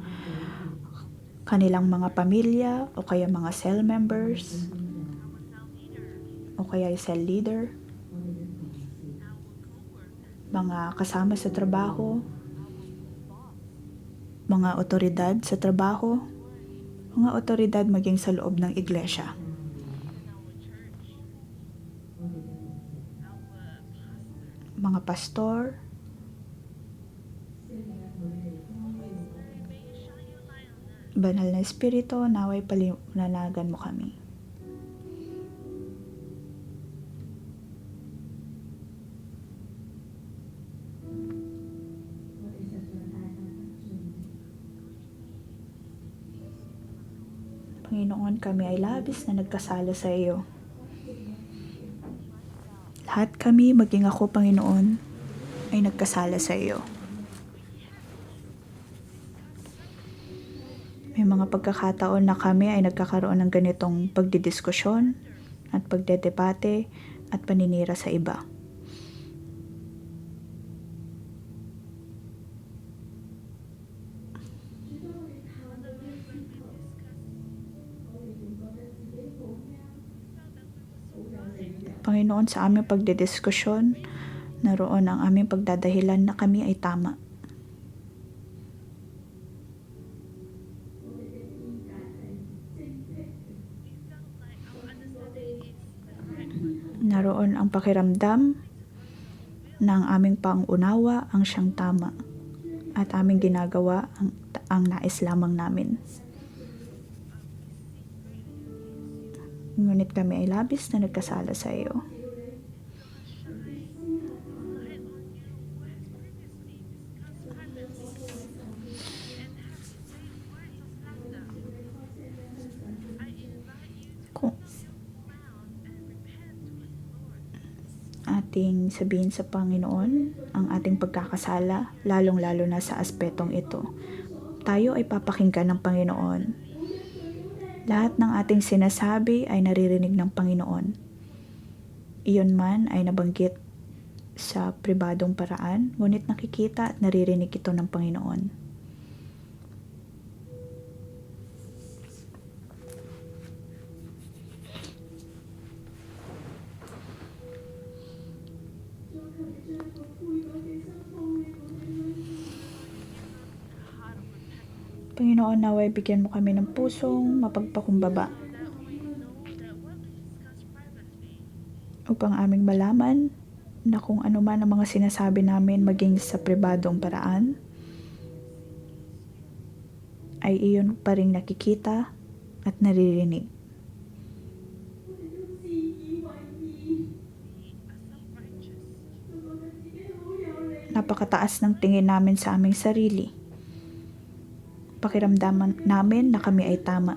kanilang mga pamilya o kaya mga cell members o kaya cell leader, mga kasama sa trabaho, mga otoridad sa trabaho, mga otoridad maging sa loob ng iglesia. Mga pastor, Banal na Espiritu, naway paliwanagan mo kami. Panginoon, kami ay labis na nagkasala sa iyo. Lahat kami, maging ako, Panginoon, ay nagkasala sa iyo. May mga pagkakataon na kami ay nagkakaroon ng ganitong pagdidiskusyon at pagdedebate at paninira sa iba. Panginoon, sa aming pagdidiskusyon, naroon ang aming pagdadahilan na kami ay tama. Naroon ang pakiramdam na ang aming pangunawa ang siyang tama at aming ginagawa ang nais lamang namin. Ngunit kami ay labis na nagkasala sa iyo. Kung ating sabihin sa Panginoon ang ating pagkakasala, lalong-lalo na sa aspetong ito, tayo ay papakinggan ng Panginoon. Lahat ng ating sinasabi ay naririnig ng Panginoon. Iyon man ay nabanggit sa pribadong paraan, ngunit nakikita at naririnig ito ng Panginoon. Panginoon, naway bigyan mo kami ng pusong mapagpakumbaba upang aming malaman na kung ano man ang mga sinasabi namin maging sa pribadong paraan, ay iyon pa rin nakikita at naririnig. Napakataas ng tingin namin sa aming sarili. Pakiramdaman namin na kami ay tama.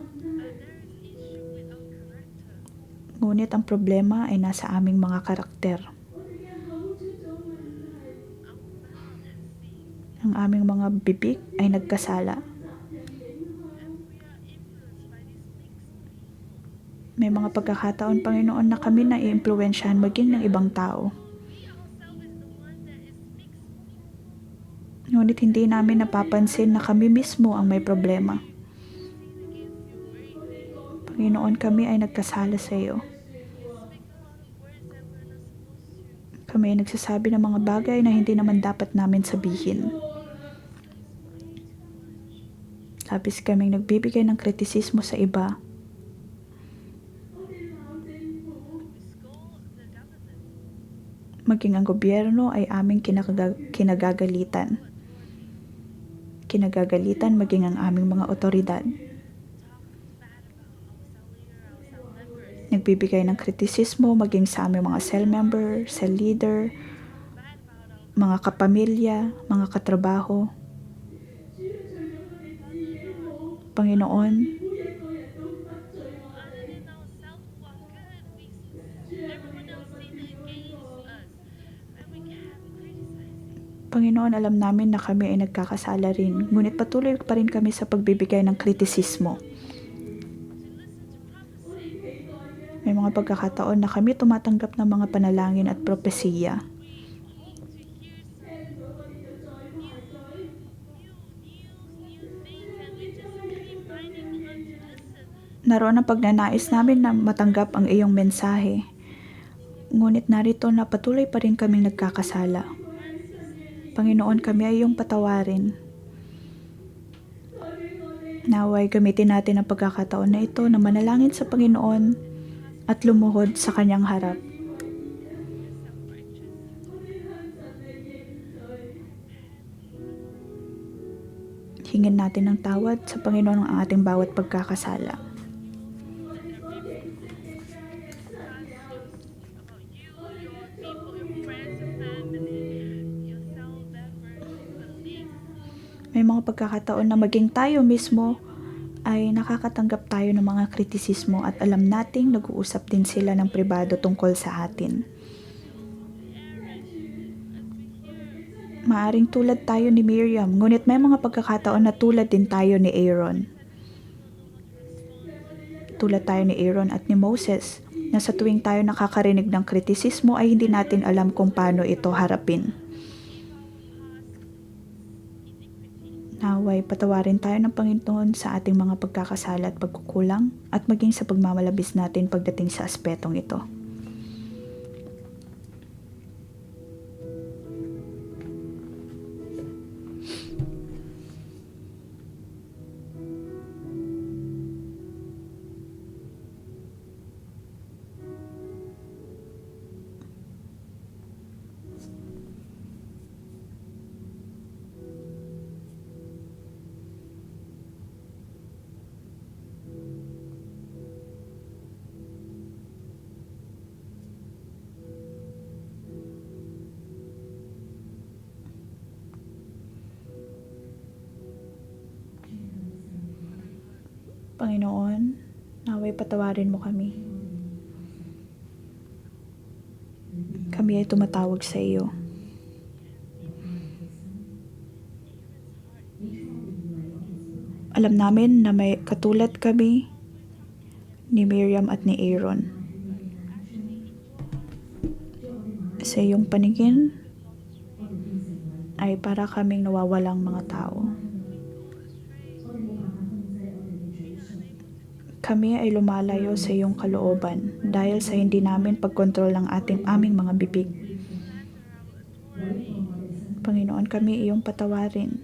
Ngunit ang problema ay nasa aming mga karakter. Ang aming mga bibig ay nagkasala. May mga pagkakataon, Panginoon, na kami na i-impluwensyahan maging ng ibang tao. Ngunit hindi namin napapansin na kami mismo ang may problema. Panginoon, kami ay nagkasala sa iyo. Kami ay nagsasabi ng mga bagay na hindi naman dapat namin sabihin. Labis kaming nagbibigay ng kritisismo sa iba. Maging ang gobyerno ay aming kinagagalitan. Kinagagalitan maging ang aming mga otoridad. Nagbibigay ng kritisismo maging sa aming mga cell member, cell leader, mga kapamilya, mga katrabaho. Panginoon, Panginoon, alam namin na kami ay nagkakasala rin, ngunit patuloy pa rin kami sa pagbibigay ng kritisismo. May mga pagkakataon na kami tumatanggap ng mga panalangin at propesiya. Naroon ang pagnanais namin na matanggap ang iyong mensahe, ngunit narito na patuloy pa rin kaming nagkakasala. Panginoon, kami ay iyong patawarin. Naway gamitin natin ang pagkakataon na ito na manalangin sa Panginoon at lumuhod sa kanyang harap. Hingin natin ng tawad sa Panginoon ang ating bawat pagkakasala. May mga pagkakataon na maging tayo mismo ay nakakatanggap tayo ng mga kritisismo at alam nating nag-uusap din sila ng pribado tungkol sa atin. Maaring tulad tayo ni Miriam, ngunit may mga pagkakataon na tulad din tayo ni Aaron. Tulad tayo ni Aaron at ni Moses, na sa tuwing tayo nakakarinig ng kritisismo ay hindi natin alam kung paano ito harapin. Naway patawarin tayo ng Panginoon sa ating mga pagkakasala at pagkukulang at maging sa pagmamalabis natin pagdating sa aspetong ito. Panginoon, naway patawarin mo kami. Kami ay tumatawag sa iyo. Alam namin na may katulad kami ni Miriam at ni Aaron. Sa iyong paningin ay para kaming nawawalang mga tao. Kami ay lumalayo sa iyong kalooban dahil sa hindi namin pagkontrol ng aming mga bibig. Panginoon, kami iyong patawarin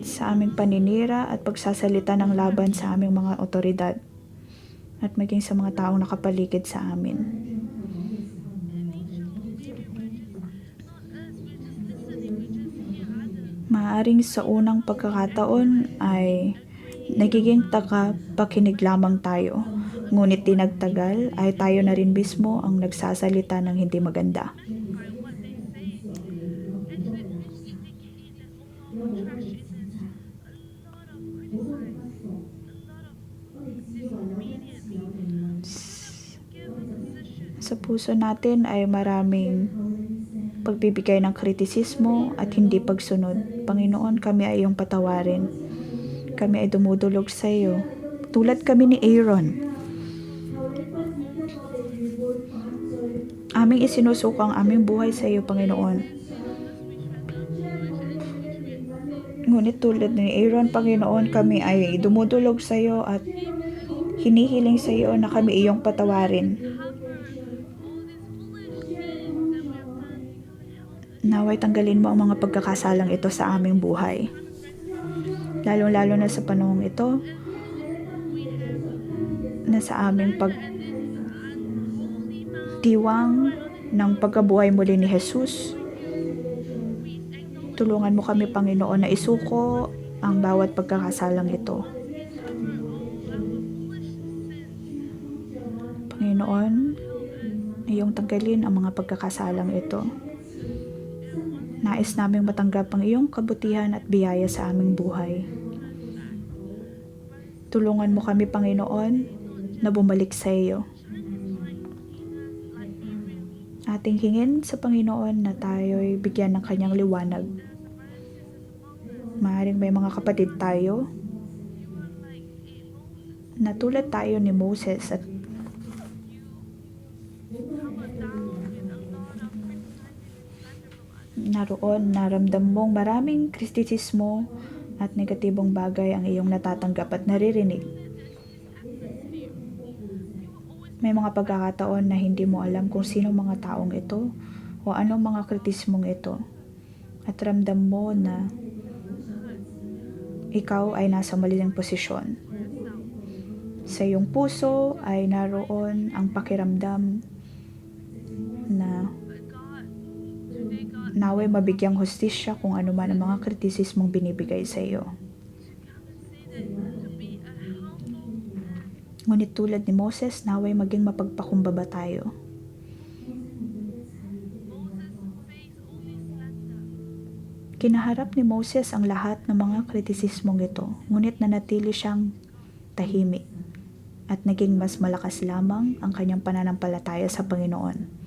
sa aming paninira at pagsasalita ng laban sa aming mga otoridad at maging sa mga taong nakapaligid sa amin. Maaring sa unang pagkakataon ay nagiging tagapakinig lamang tayo, ngunit di nagtagal ay tayo na rin mismo ang nagsasalita ng hindi maganda. Sa puso natin ay maraming pagbibigay ng kritisismo at hindi pagsunod. Panginoon, kami ay iyong patawarin. Kami ay dumudulog sa iyo. Tulad kami ni Aaron. Aming isinusuko ang aming buhay sa iyo, Panginoon. Ngunit tulad ni Aaron, Panginoon, kami ay dumudulog sa iyo at hinihiling sa iyo na kami iyong patawarin. Naway tanggalin mo ang mga pagkakasalang ito sa aming buhay. Lalong-lalo na sa panahong ito, na sa aming pagdiwang ng pagkabuhay muli ni Jesus. Tulungan mo kami, Panginoon, na isuko ang bawat pagkakasalang ito. Panginoon, iyong tanggalin ang mga pagkakasalang ito. Nais naming matanggap ang iyong kabutihan at biyaya sa aming buhay. Tulungan mo kami, Panginoon, na bumalik sa iyo. Ating hingin sa Panginoon na tayo'y bigyan ng kanyang liwanag. Maaaring may mga kapatid tayo na tulad tayo ni Moses at naroon, naramdam mong maraming kritisismo at negatibong bagay ang iyong natatanggap at naririnig. May mga pagkakataon na hindi mo alam kung sino mga taong ito o anong mga kritismong ito. At ramdam mo na ikaw ay nasa maling posisyon. Sa iyong puso ay naroon ang pakiramdam na naway mabigyang hustisya kung ano man ang mga kritisismong binibigay sa iyo. Ngunit tulad ni Moses, naway maging mapagpakumbaba tayo. Kinaharap ni Moses ang lahat ng mga kritisismong ito, ngunit nanatili siyang tahimik at naging mas malakas lamang ang kanyang pananampalataya sa Panginoon.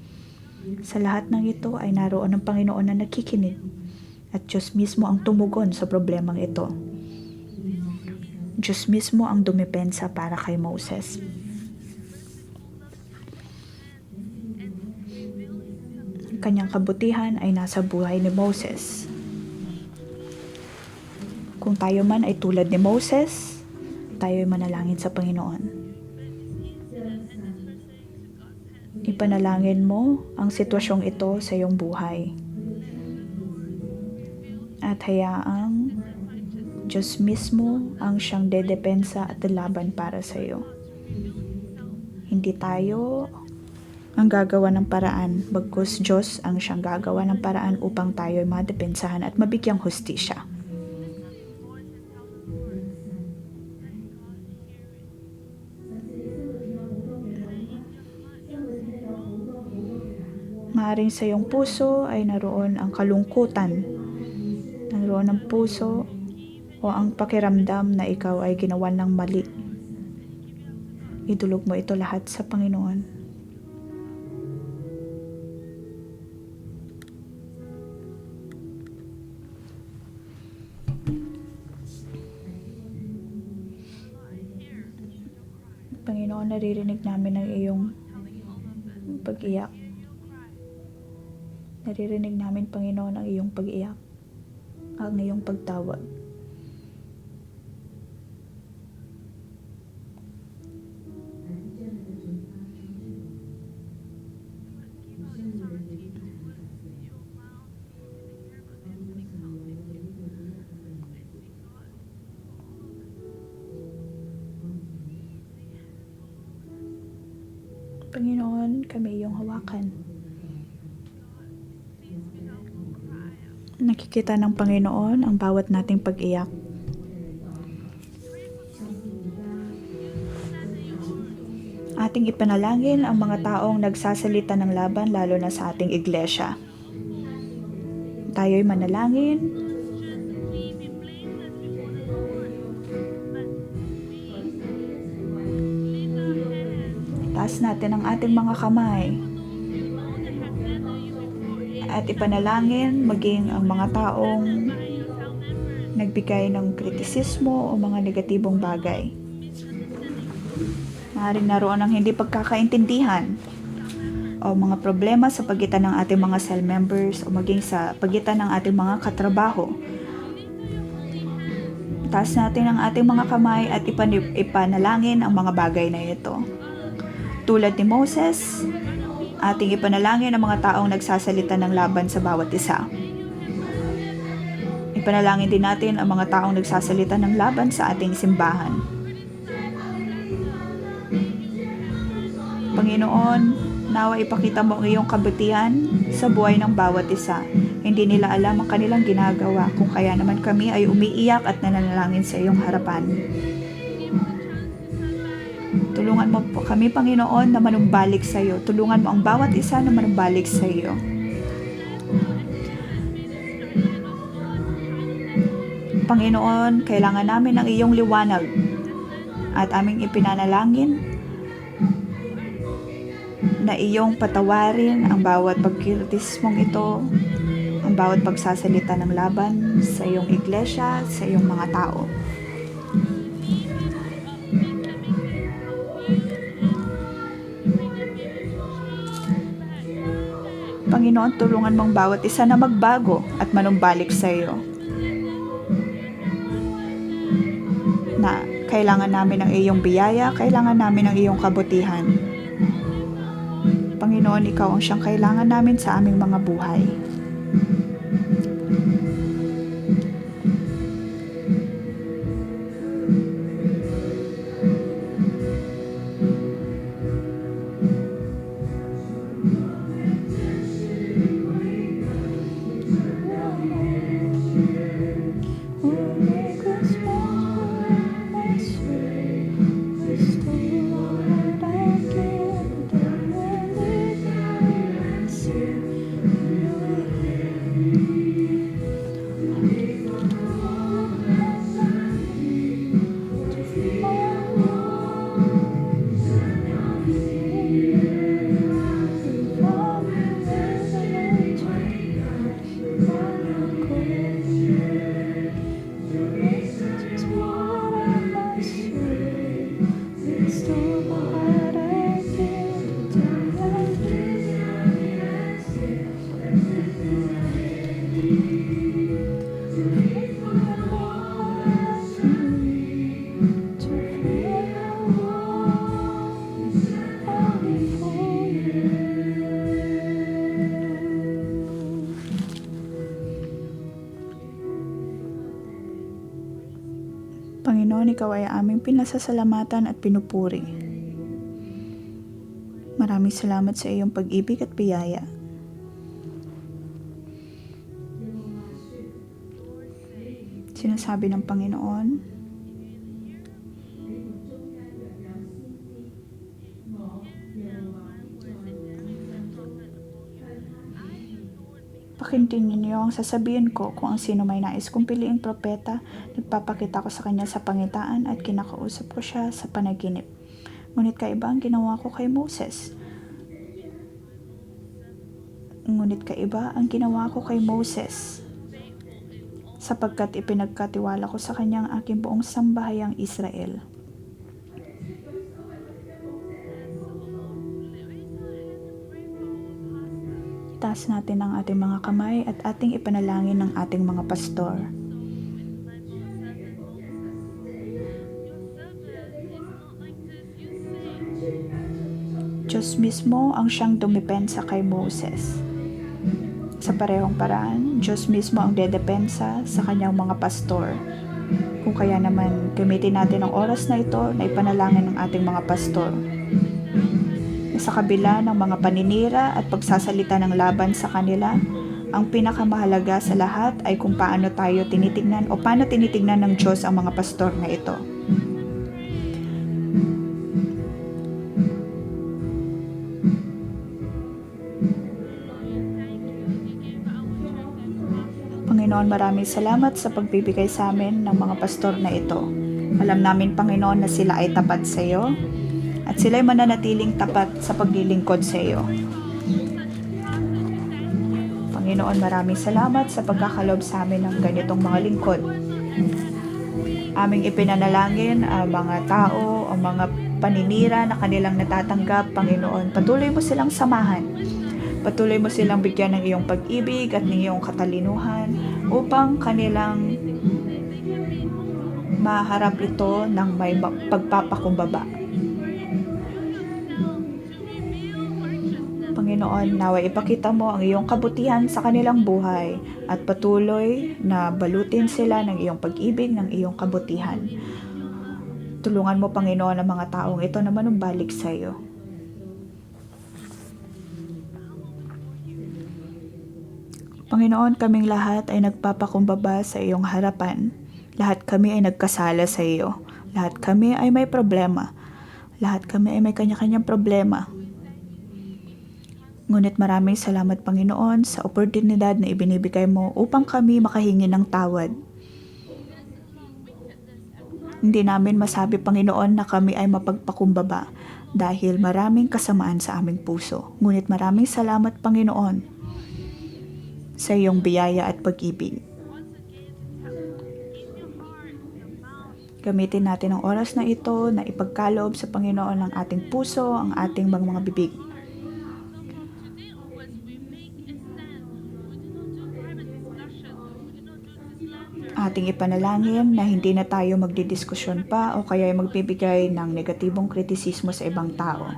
Sa lahat ng ito ay naroon ang Panginoon na nakikinig at Diyos mismo ang tumugon sa problemang ito. Diyos mismo ang dumepensa para kay Moses. Ang kanyang kabutihan ay nasa buhay ni Moses. Kung tayo man ay tulad ni Moses, tayo ay manalangin sa Panginoon. Ipanalangin mo ang sitwasyong ito sa iyong buhay. At hayaang Diyos mismo ang siyang dedepensa at laban para sa iyo. Hindi tayo ang gagawa ng paraan, bagkus Diyos ang siyang gagawa ng paraan upang tayo ay madepensahan at mabigyang hustisya. Maaring sa iyong puso ay naroon ang kalungkutan. Naroon ang puso o ang pakiramdam na ikaw ay ginawan ng mali. Idulog mo ito lahat sa Panginoon. Panginoon, naririnig namin ang iyong pag-iyak. Naririnig namin, Panginoon, ang iyong pag-iyak, ang iyong pagtawag. Panginoon, kami iyong hawakan. Nakikita ng Panginoon ang bawat nating pag-iyak. Ating ipanalangin ang mga taong nagsasalita ng laban, lalo na sa ating iglesia. Tayo'y manalangin. Taas natin ang ating mga kamay at ipanalangin maging ang mga taong nagbigay ng kritisismo o mga negatibong bagay. Maaaring naroon ang hindi pagkakaintindihan o mga problema sa pagitan ng ating mga cell members o maging sa pagitan ng ating mga katrabaho. Taas natin ang ating mga kamay at ipanalangin ang mga bagay na ito. Tulad ni Moses, ating ipanalangin ang mga taong nagsasalita ng laban sa bawat isa. Ipanalangin din natin ang mga taong nagsasalita ng laban sa ating simbahan. Panginoon, nawa ipakita mo ang iyong kabutihan sa buhay ng bawat isa. Hindi nila alam ang kanilang ginagawa, kung kaya naman kami ay umiiyak at nananalangin sa iyong harapan. Tulungan mo po kami, Panginoon, na manumbalik sa iyo. Tulungan mo ang bawat isa na manumbalik sa iyo. Panginoon, kailangan namin ng iyong liwanag at aming ipinanalangin na iyong patawarin ang bawat pagkritismong ito, ang bawat pagsasalita ng laban sa iyong iglesia, sa iyong mga tao. Panginoon, tulungan mong bawat isa na magbago at manumbalik sa iyo. Na kailangan namin ng iyong biyaya, kailangan namin ng iyong kabutihan. Panginoon, ikaw ang siyang kailangan namin sa aming mga buhay. Panginoon, ikaw ay aming pinasasalamatan at pinupuri. Maraming salamat sa iyong pag-ibig at biyaya. Sinasabi ng Panginoon, Pakinggan niyo ang sasabihin ko, kung ang sino may nais kong piliing propeta, nagpapakita ko sa kanya sa pangitaan at kinakausap ko siya sa panaginip. Ngunit kaiba ang ginawa ko kay Moses. Sapagkat ipinagkatiwala ko sa kanya ang aking buong sambahayang Israel. Itaas natin ang ating mga kamay at ating ipanalangin ng ating mga pastor. Diyos mismo ang siyang dumipensa kay Moses. Sa parehong paraan, Diyos mismo ang dedepensa sa kanyang mga pastor. Kung kaya naman, gamitin natin ang oras na ito na ipanalangin ng ating mga pastor. Sa kabila ng mga paninira at pagsasalita ng laban sa kanila, ang pinakamahalaga sa lahat ay kung paano tinitignan ng Diyos ang mga pastor na ito. Panginoon, maraming salamat sa pagbibigay sa amin ng mga pastor na ito. Alam namin, Panginoon, na sila ay tapat sa iyo at sila'y mananatiling tapat sa paglilingkod sa iyo. Panginoon, maraming salamat sa pagkakalob sa amin ng ganitong mga lingkod. Aming ipinanalangin ang mga tao, ang mga paninira na kanilang natatanggap, Panginoon. Patuloy mo silang samahan. Patuloy mo silang bigyan ng iyong pag-ibig at ng iyong katalinuhan upang kanilang maharap ito ng may pagpapakumbaba. Panginoon, naway ipakita mo ang iyong kabutihan sa kanilang buhay at patuloy na balutin sila ng iyong pag-ibig, ng iyong kabutihan. Tulungan mo, Panginoon, ang mga taong ito na manumbalik sa iyo. Panginoon, kaming lahat ay nagpapakumbaba sa iyong harapan. Lahat kami ay nagkasala sa iyo. Lahat kami ay may problema. Lahat kami ay may kanya-kanyang problema. Ngunit maraming salamat, Panginoon, sa oportunidad na ibinibigay mo upang kami makahingi ng tawad. Hindi namin masabi, Panginoon, na kami ay mapagpakumbaba dahil maraming kasamaan sa aming puso. Ngunit maraming salamat, Panginoon, sa iyong biyaya at pag-ibig. Gamitin natin ang oras na ito na ipagkaloob sa Panginoon ang ating puso, ang ating mga bibig. Ating ipanalangin na hindi na tayo magdidiskusyon pa o kaya magbibigay ng negatibong kritisismo sa ibang tao.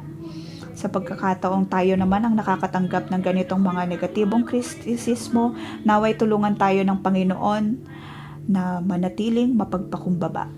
Sa pagkakataong tayo naman ang nakakatanggap ng ganitong mga negatibong kritisismo, naway tulungan tayo ng Panginoon na manatiling mapagpakumbaba.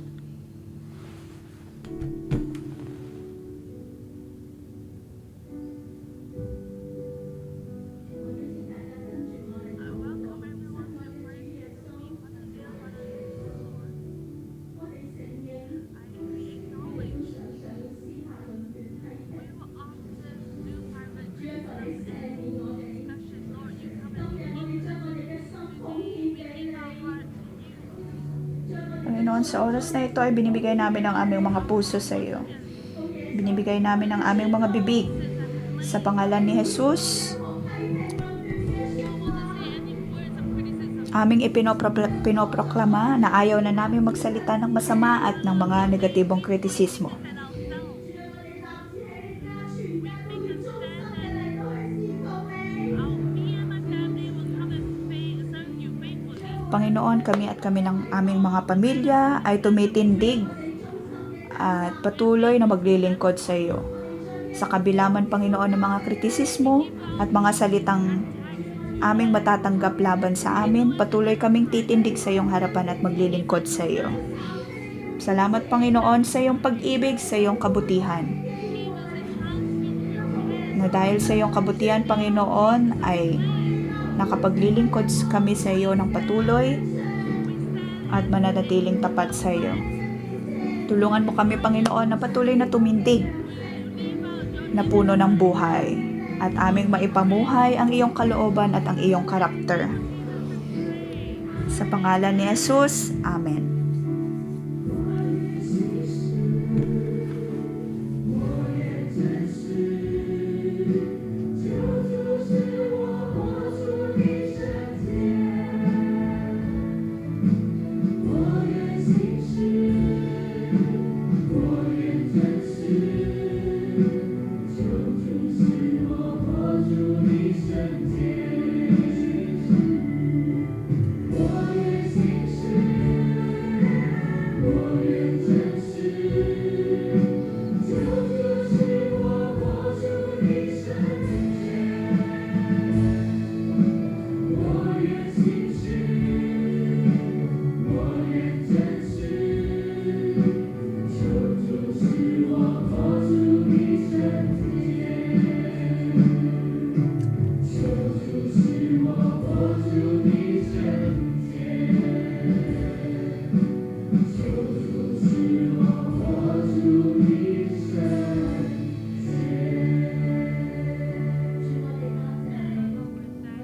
Panginoon, sa oras na ito ay binibigay namin ang aming mga puso sa iyo. Binibigay namin ang aming mga bibig. Sa pangalan ni Jesus, aming pinoproklama na ayaw na namin magsalita ng masama at ng mga negatibong kritisismo. Panginoon, kami ng aming mga pamilya ay tumitindig at patuloy na maglilingkod sa iyo. Sa kabila man, Panginoon, ng mga kritisismo at mga salitang aming matatanggap laban sa amin, patuloy kaming titindig sa iyong harapan at maglilingkod sa iyo. Salamat, Panginoon, sa iyong pag-ibig, sa iyong kabutihan. Na dahil sa iyong kabutihan, Panginoon, ay nakapaglilingkod kami sa iyo ng patuloy at mananatiling tapat sa iyo. Tulungan mo kami, Panginoon, na patuloy na tumindig na puno ng buhay at aming maipamuhay ang iyong kalooban at ang iyong karakter. Sa pangalan ni Jesus, Amen.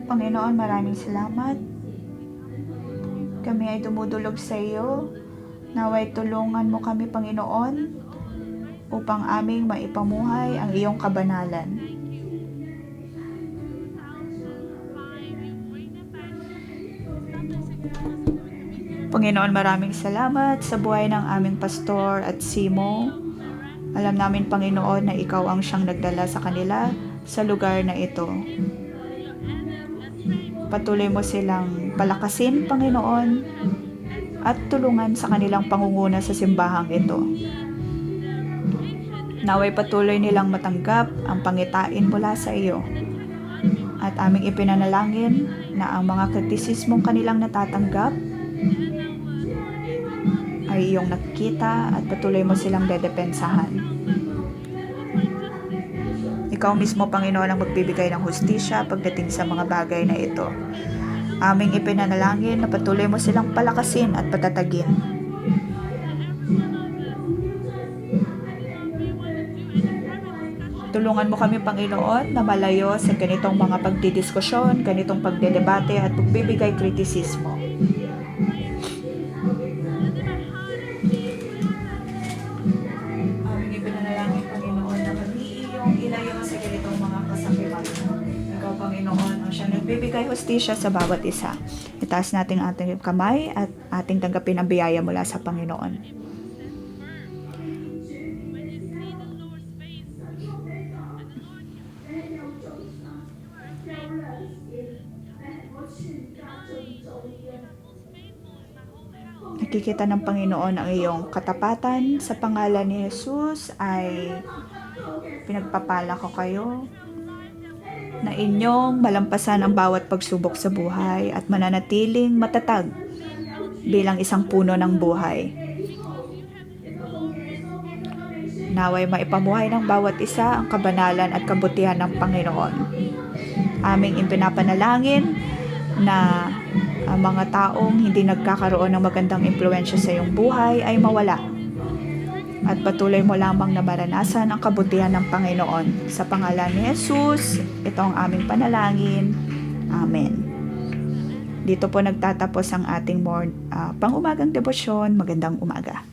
Panginoon, maraming salamat. Kami ay dumudulog sa iyo. Naway tulungan mo kami, Panginoon, upang aming maipamuhay ang iyong kabanalan. Panginoon, maraming salamat sa buhay ng aming pastor at Simo. Alam namin, Panginoon, na ikaw ang siyang nagdala sa kanila sa lugar na ito. Patuloy mo silang palakasin, Panginoon, at tulungan sa kanilang pangunguna sa simbahang ito. Naway patuloy nilang matanggap ang pangitain mula sa iyo. At aming ipinanalangin na ang mga kritisismong kanilang natatanggap ay iyong nakikita at patuloy mo silang dedepensahan. Ikaw mismo, Panginoon, ang magbibigay ng hustisya pagdating sa mga bagay na ito. Aming ipinanalangin na patuloy mo silang palakasin at patatagin. Tulungan mo kami, Panginoon, na malayo sa ganitong mga pagdidiskusyon, ganitong pagdedebate at pagbibigay kritisismo. Aming ipinanalangin, Panginoon, na kami iyong ilayo sa ganitong mga kasakiman. Ikaw, Panginoon, ang siyang nagbibigay hustisya sa bawat isa. Itaas natin ating kamay at ating tanggapin ang biyaya mula sa Panginoon. Nakikita ng Panginoon ang iyong katapatan. Sa pangalan ni Jesus ay pinagpapala ko kayo na inyong malampasan ang bawat pagsubok sa buhay at mananatiling matatag bilang isang puno ng buhay. Naway maipamuhay ng bawat isa ang kabanalan at kabutihan ng Panginoon. Aming ipinapanalangin na ang mga taong hindi nagkakaroon ng magandang impluwensya sa iyong buhay ay mawala. At patuloy mo lamang na maranasan ang kabutihan ng Panginoon. Sa pangalan ni Jesus, ito ang aming panalangin. Amen. Dito po nagtatapos ang ating pang-umagang debosyon. Magandang umaga.